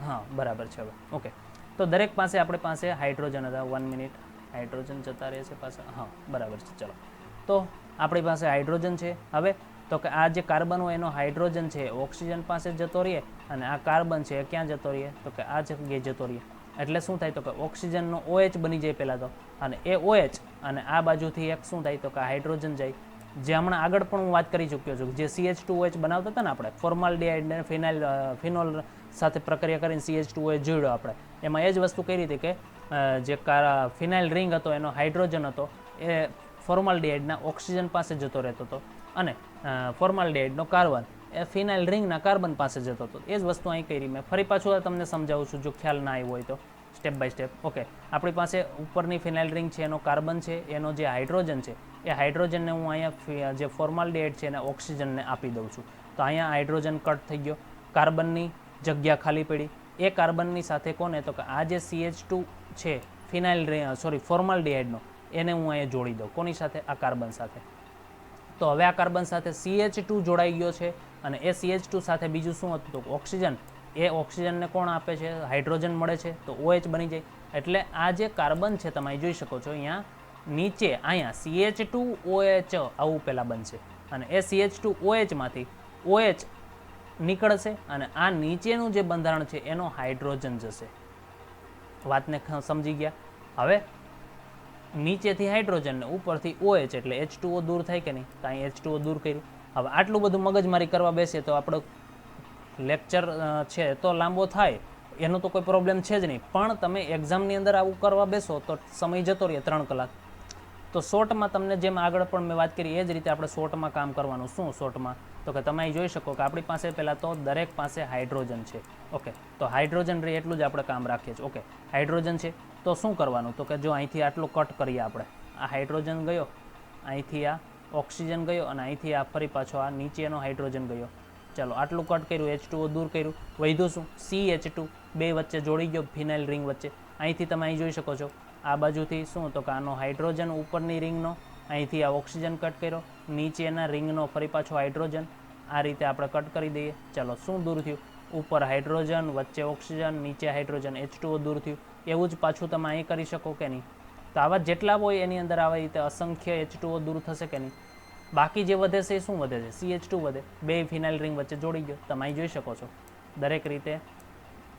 હા, બરાબર છે. હવે ઓકે, તો દરેક પાસે આપણી પાસે હાઇડ્રોજન હતા. 1 મિનિટ, હાઇડ્રોજન જતા રહે છે પાછા. હા, બરાબર છે. ચલો, તો આપણી પાસે હાઇડ્રોજન છે. હવે તો કે આ જે કાર્બન હોય એનો હાઇડ્રોજન છે ઓક્સિજન પાસે જતો રહીએ, અને આ કાર્બન છે એ ક્યાં જતો રહીએ તો કે આ જગ્યાએ જતો રહીએ. એટલે શું થાય તો કે ઓક્સિજનનો OH બની જાય પહેલાં તો, અને એ OH અને આ બાજુથી એક શું થાય તો કે હાઇડ્રોજન જાય. જે હમણાં આગળ પણ હું વાત કરી ચૂક્યો છું, જે CH2OH બનાવતા હતા ને આપણે, ફોર્માલ્ડિહાઇડ ને ફિનોલ સાથે પ્રક્રિયા કરીને CH2OH જોડ્યો આપણે. એમાં એ જ વસ્તુ કરી હતી કે જે ફિનાઇલ રિંગ હતો એનો હાઇડ્રોજન હતો એ ફોર્માલ્ડિહાઇડના ઓક્સિજન પાસે જતો રહેતો હતો, અને ફોર્માલ્ડિહાઇડનો કાર્બન એ ફિનાઇલ રિંગના કાર્બન પાસે જતો હતો. એ જ વસ્તુ અહીં કરી. મેં ફરી પાછું તમને સમજાવું છું જો ખ્યાલ ના આવ્યો હોય તો, સ્ટેપ બાય સ્ટેપ. ઓકે, આપણી પાસે ઉપરની ફિનાઇલ રિંગ છે એનો કાર્બન છે, એનો જે હાઇડ્રોજન છે એ હાઇડ્રોજનને હું અહીંયા જે ફોર્માલ્ડિહાઇડ છે એને ઓક્સિજનને આપી દઉં છું. તો અહીંયા હાઇડ્રોજન કટ થઈ ગયો, કાર્બનની જગ્યા ખાલી પડી. એ કાર્બનની સાથે કોને તો કે આ જે CH2 છે ફોર્માલ્ડિહાઇડનો, એને હું અહીંયા જોડી દઉં. કોની સાથે? આ કાર્બન સાથે. તો હવે આ કાર્બન સાથે CH2 જોડાઈ ગયો છે, અને એ CH2 સાથે બીજું શું હતું તો ઓક્સિજન. એ ઓક્સિજનને કોણ આપે છે? હાઇડ્રોજન મળે છે, તો OH બની જાય. એટલે આ જે કાર્બન છે તમે જોઈ શકો છો અહીંયા નીચે અહીંયા CH2OH આવું પહેલાં બનશે અને એ CH2OH માંથી OH નીકળશે અને આ નીચેનું જે બંધારણ છે એનો હાઇડ્રોજન જશે. વાતને સમજી ગયા? હવે નીચેથી હાઇડ્રોજન ને ઉપરથી OH એટલે H2O દૂર થાય કે નહીં? તો અહીં H2O દૂર કર્યું. હવે આટલું બધું મગજમારી કરવા બેસીએ તો આપણો લેક્ચર છે તો લાંબો થાય, એનો તો કોઈ પ્રોબ્લેમ છે જ નહીં. પણ તમે એક્ઝામની અંદર આવું કરવા બેસો તો સમય જતો રહે 3 કલાક. તો શોર્ટમાં તમને જેમ આગળ પણ મેં વાત કરી એ જ રીતે આપણે શોર્ટમાં કામ કરવાનું. શું શોર્ટમાં? તો કે તમે અહીં જોઈ શકો કે આપણી પાસે પહેલાં તો દરેક પાસે હાઇડ્રોજન છે. ઓકે, તો હાઇડ્રોજન રહે એટલું જ આપણે કામ રાખીએ છીએ. ઓકે, હાઇડ્રોજન છે તો શું કરવાનું? તો કે જો અહીંથી આટલું કટ કરીએ આપણે, આ હાઇડ્રોજન ગયો, અહીંથી આ ઓક્સિજન ગયો અને અહીંથી આ ફરી પાછો આ નીચેનો હાઇડ્રોજન ગયો. ચાલો આટલું કટ કર્યું, H2O દૂર કર્યું, વધ્યું શું? CH2 બે વચ્ચે જોડી ગયો, ફિનાઇલ રિંગ વચ્ચે. અહીંથી તમે અહીં જોઈ શકો છો આ બાજુથી શું? તો કે આનો હાઇડ્રોજન ઉપરની રિંગનો, અહીંથી આ ઓક્સિજન કટ કર્યો, નીચેના રિંગનો ફરી પાછો હાઇડ્રોજન. આ રીતે આપણે કટ કરી દઈએ. ચાલો શું દૂર થયું? ઉપર હાઇડ્રોજન, વચ્ચે ઓક્સિજન, નીચે હાઇડ્રોજન, H2O દૂર થયું. એવું જ પાછું તમે અહીં કરી શકો કે નહીં? તો આવા જેટલા હોય એની અંદર આવી રીતે અસંખ્ય H2O દૂર થશે કે નહીં? બાકી જે વધે છે એ શું વધે છે? CH2 વધે. બે ફિનાઇલ રિંગ વચ્ચે જોડી ગયો. તમે અહીં જોઈ શકો છો દરેક રીતે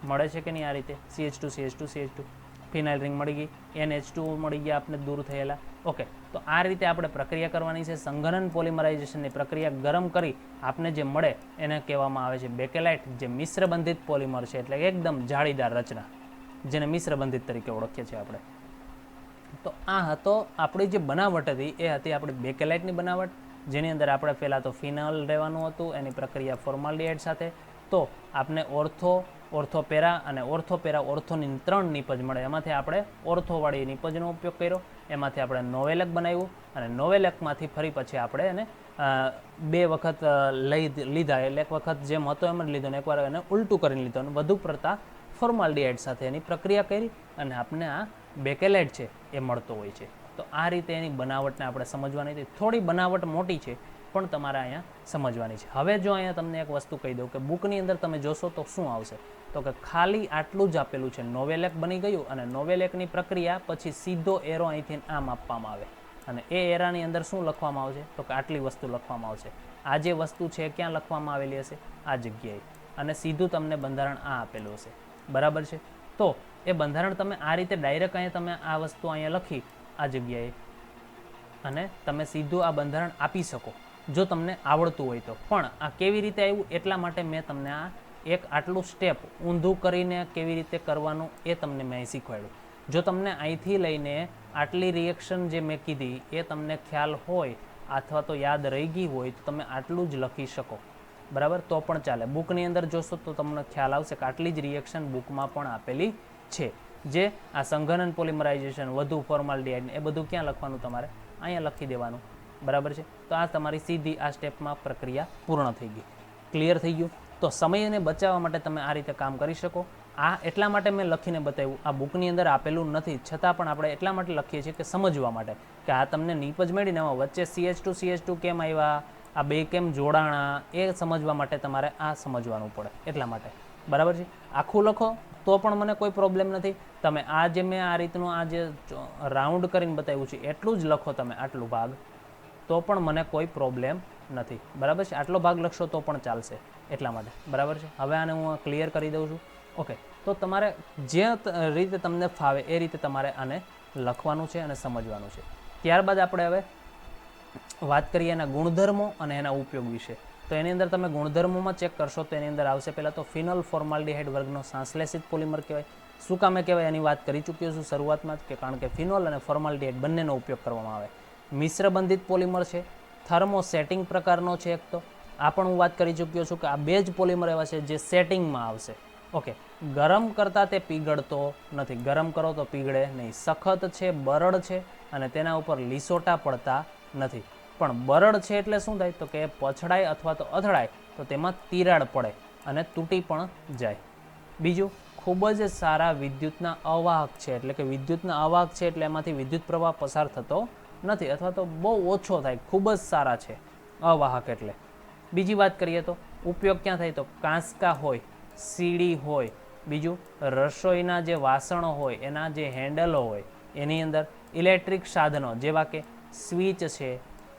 મળે છે કે નહીં? આ રીતે CH2 CH2 CH2 ફિનાઇલ રિંગ મળી ગઈ, NH2O મળી ગયા આપણે દૂર થયેલા. ઓકે, તો આ રીતે આપણે પ્રક્રિયા કરવાની છે. સંઘનન પોલિમરાઇઝેશનની પ્રક્રિયા ગરમ કરી આપને જે મળે એને કહેવામાં આવે છે બેકેલાઇટ, જે મિશ્ર બંધિત પોલિમર છે, એટલે એકદમ જાળીદાર રચના, જેને મિશ્ર બંધિત તરીકે ઓળખીએ છીએ આપણે. તો આ હતો આપણી જે બનાવટ હતી એ હતી આપણી બેકેલાઇટની બનાવટ, જેની અંદર આપણે પહેલાં તો ફિનોલ રહેવાનું હતું, એની પ્રક્રિયા ફોર્માલ્ડિહાઇડ સાથે. તો આપને ઓર્થોપેરા અને ઓર્થોની 3 નિપજ મળે. એમાંથી આપણે ઓર્થોવાળી નિપજનો ઉપયોગ કર્યો, એમાંથી આપણે નોવેલેક બનાવ્યું અને નોવેલેકમાંથી ફરી પછી આપણે એને 2 વખત લીધા. એટલે એક વખત જેમ હતો એમ જ લીધો ને એકવાર એને ઉલટું કરીને લીધો અને વધુ પડતા ફોર્માલ્ડિહાઇડ સાથે એની પ્રક્રિયા કરી અને આપણે આ બેકેલાઇટ છે એ મળતો હોય છે. તો આ રીતે એની બનાવટને આપણે સમજવાની હતી. થોડી બનાવટ મોટી છે પણ તમારે અહીંયા સમજવાની છે. હવે જો અહીંયા તમને એક વસ્તુ કહી દઉં કે બુકની અંદર તમે જોશો તો શું આવશે? તો કે ખાલી આટલું જ આપેલું છે, નોવેલેક બની ગયું અને નોવેલેકની પ્રક્રિયા પછી સીધો એરો અહીંથી આમ આપવામાં આવે અને એ એરાની અંદર શું લખવામાં આવશે? તો કે આટલી વસ્તુ લખવામાં આવશે. આ જે વસ્તુ છે ક્યાં લખવામાં આવેલી હશે? આ જગ્યાએ. અને સીધું તમને બંધારણ આ આપેલું હશે. બરાબર છે? તો એ બંધારણ તમે આ રીતે ડાયરેક્ટ અહીંયા તમે આ વસ્તુ અહીંયા લખી આ જગ્યાએ અને તમે સીધું આ બંધારણ આપી શકો જો તમને આવડતું હોય તો. પણ આ કેવી રીતે આવ્યું એટલા માટે મેં તમને આ એક આટલું સ્ટેપ ઊંધું કરીને કેવી રીતે કરવાનું એ તમને મેં શીખવાડ્યું. જો તમને અહીંથી લઈને આટલી રિએક્શન જે મેં કીધી એ તમને ખ્યાલ હોય અથવા તો યાદ રહી ગઈ હોય તો તમે આટલું જ લખી શકો. બરાબર? તો પણ ચાલે. બુકની અંદર જોશો તો તમને ખ્યાલ આવશે કે આટલી જ રિએક્શન બુકમાં પણ આપેલી છે. જે આ સંઘનન પોલિમરાઇઝેશન, વધુ ફોર્માલ્ડિહાઇડ એ બધું ક્યાં લખવાનું? તમારે અહીંયા લખી દેવાનું. બરાબર છે? તો આ તમારી સીધી આ સ્ટેપમાં પ્રક્રિયા પૂર્ણ થઈ ગઈ. ક્લિયર થઈ ગયું? તો સમયને બચાવવા માટે તમે આ રીતે કામ કરી શકો. આ એટલા માટે મેં લખીને બતાવ્યું. આ બુકની અંદર આપેલું નથી, છતાં પણ આપણે એટલા માટે લખીએ છીએ કે સમજવા માટે કે આ તમને નિપજ મેળવીને એમાં વચ્ચે CH2 કેમ આવ્યા, આ બે કેમ જોડાણા, એ સમજવા માટે તમારે આ સમજવાનું પડે એટલા માટે. બરાબર છે? આખું લખો તો પણ મને કોઈ પ્રોબ્લેમ નથી. તમે આ જે મેં આ રીતનું આ જે રાઉન્ડ કરીને બતાવ્યું છે એટલું જ લખો તમે, આટલું ભાગ, તો પણ મને કોઈ પ્રોબ્લેમ નથી. બરાબર છે? આટલો ભાગ લખશો તો પણ ચાલશે એટલા માટે. બરાબર છે? હવે આને હું ક્લિયર કરી દઉં છું. ઓકે, તો તમારે જે રીતે તમને ફાવે એ રીતે તમારે આને લખવાનું છે અને સમજવાનું છે. ત્યારબાદ આપણે હવે વાત કરીએ એના ગુણધર્મો અને એના ઉપયોગ વિશે. તો એની અંદર તમે ગુણધર્મોમાં ચેક કરશો તો એની અંદર આવશે પહેલાં તો ફિનોલ ફોર્માલ્ડિહાઇડ વર્ગનો સંશ્લેષિત પોલિમર કહેવાય. શું કામે કહેવાય એની વાત કરી ચૂક્યો છું શરૂઆતમાં જ, કે કારણ કે ફિનોલ અને ફોર્માલ્ડિહાઇડ બંનેનો ઉપયોગ કરવામાં આવે. મિશ્ર બંધિત પોલિમર છે, થર્મોસેટિંગ પ્રકારનો છે એક તો. આ પણ હું વાત કરી ચૂક્યો છું કે આ બે જ પોલિમર એવા છે જે સેટિંગમાં આવશે. ઓકે, ગરમ કરતાં તે પીગળતો નથી. ગરમ કરો તો પીગળે નહીં. સખત છે, બરડ છે અને તેના ઉપર લીસોટા પડતા નથી. પણ બરડ છે એટલે શું થાય? તો કે પછડાય અથવા તો અથડાય તો તેમાં તિરાડ પડે અને તૂટી પણ જાય. બીજું, ખૂબ જ સારા વિદ્યુતના અવાહક છે, એટલે કે વિદ્યુતના અવાહક છે એટલે એમાંથી વિદ્યુત પ્રવાહ પસાર થતો નથી અથવા તો બહુ ઓછો થાય. ખૂબ જ સારા છે અવાહક એટલે. બીજી વાત કરીએ તો ઉપયોગ ક્યાં થાય? તો કાંસકા હોય, સીડી હોય, બીજું રસોઈના જે વાસણો હોય એના જે હેન્ડલો હોય એની અંદર, ઇલેક્ટ્રિક સાધનો જેવા કે સ્વિચ છે,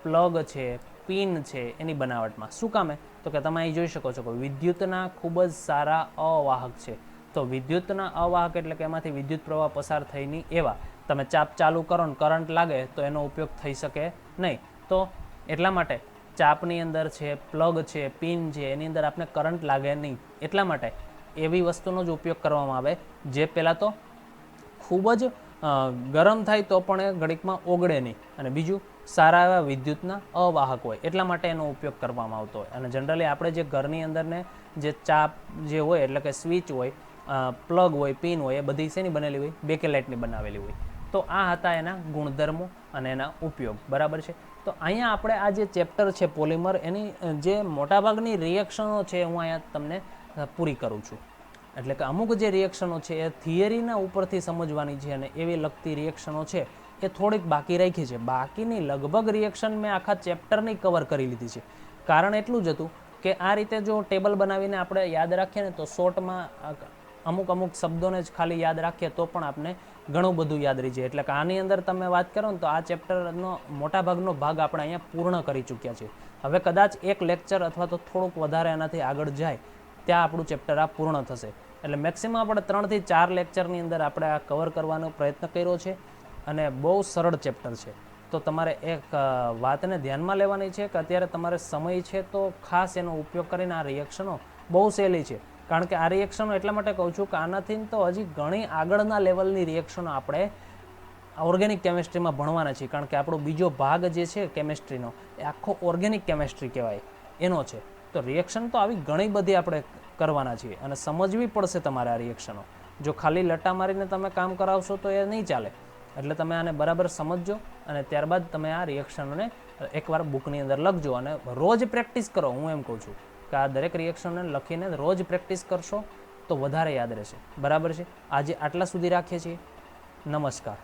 પ્લગ છે, પિન છે, એની બનાવટમાં. શું કામે? તો કે તમે અહીં જોઈ શકો છો કે વિદ્યુતના ખૂબ જ સારા અવાહક છે. તો વિદ્યુતના અવાહક એટલે કે એમાંથી વિદ્યુત પ્રવાહ પસાર થઈ નહીં એવા. તમે ચાપ ચાલુ કરો ને કરંટ લાગે તો એનો ઉપયોગ થઈ શકે નહીં. તો એટલા માટે ચાપની અંદર છે, પ્લગ છે, પિન છે, એની અંદર આપણે કરંટ લાગે નહીં. એટલા માટે એવી વસ્તુનો જ ઉપયોગ કરવામાં આવે જે પહેલાં તો ખૂબ જ ગરમ થાય તો પણ એ ઘડીકમાં ઓગળે નહીં, અને બીજું સારા એવા વિદ્યુતના અવાહક હોય એટલા માટે એનો ઉપયોગ કરવામાં આવતો હોય. અને જનરલી આપણે જે ઘરની અંદરને જે ચાપ જે હોય એટલે કે સ્વિચ હોય, પ્લગ હોય, પિન હોય, એ બધી શેની બનેલી હોય? બેકેલાઇટની બનાવેલી હોય. તો આ હતા એના ગુણધર્મો અને એના ઉપયોગ. બરાબર છે. તો અહીંયા આપણે આ જે ચેપ્ટર છે પોલિમર, એની જે મોટાભાગની રિએક્શનો છે હું અહીંયા તમને પૂરી કરું છું. એટલે કે અમુક જે રિએક્શનો છે એ થિયરીના ઉપરથી સમજવાની છે, અને એવી લગતી રિએક્શનો છે એ થોડીક બાકી રાખી છે. બાકીની લગભગ રિએક્શન મેં આખા ચેપ્ટરની કવર કરી લીધી છે. કારણ એટલું જ હતું કે આ રીતે જો ટેબલ બનાવીને આપણે યાદ રાખીએ ને તો શોર્ટમાં અમુક શબ્દોને જ ખાલી યાદ રાખીએ તો પણ આપણે ઘણું બધું યાદ રહી જાય. એટલે કે આની અંદર તમે વાત કરો ને તો આ ચેપ્ટરનો મોટાભાગનો ભાગ આપણે અહીંયા પૂર્ણ કરી ચૂક્યા છે. હવે કદાચ એક લેક્ચર અથવા તો થોડુંક વધારે એનાથી આગળ જાય ત્યાં આપણું ચેપ્ટર આ પૂર્ણ થશે. એટલે મેક્સિમમ આપણે 3 થી 4 લેક્ચરની અંદર આપણે આ કવર કરવાનો પ્રયત્ન કર્યો છે, અને બહુ સરળ ચેપ્ટર છે. તો તમારે એક વાતને ધ્યાનમાં લેવાની છે કે અત્યારે તમારે સમય છે તો ખાસ એનો ઉપયોગ કરીને આ રિએક્શનો બહુ સહેલી છે. કારણ કે આ રિએક્શનો એટલા માટે કહું છું કે આનાથી તો હજી ઘણી આગળના લેવલની રિએક્શનો આપણે ઓર્ગેનિક કેમિસ્ટ્રીમાં ભણવાના છીએ. કારણ કે આપણો બીજો ભાગ જે છે કેમિસ્ટ્રીનો એ આખો ઓર્ગેનિક કેમિસ્ટ્રી કહેવાય એનો છે. તો રિએક્શન તો આવી ઘણી બધી આપણે કરવાના છીએ, અને સમજવી પડશે તમારે આ રિએક્શનો. જો ખાલી લટા મારીને તમે કામ કરાવશો તો એ નહીં ચાલે. એટલે તમે આને બરાબર સમજજો, અને ત્યારબાદ તમે આ રિએક્શનોને એકવાર બુકની અંદર લખજો, અને રોજ પ્રેક્ટિસ કરો. હું એમ કહું છું કે આ દરેક રિએક્શનને લખીને રોજ પ્રેક્ટિસ કરશો તો વધારે યાદ રહેશે. બરાબર છે. આજે આટલા સુધી રાખીએ છીએ. નમસ્કાર.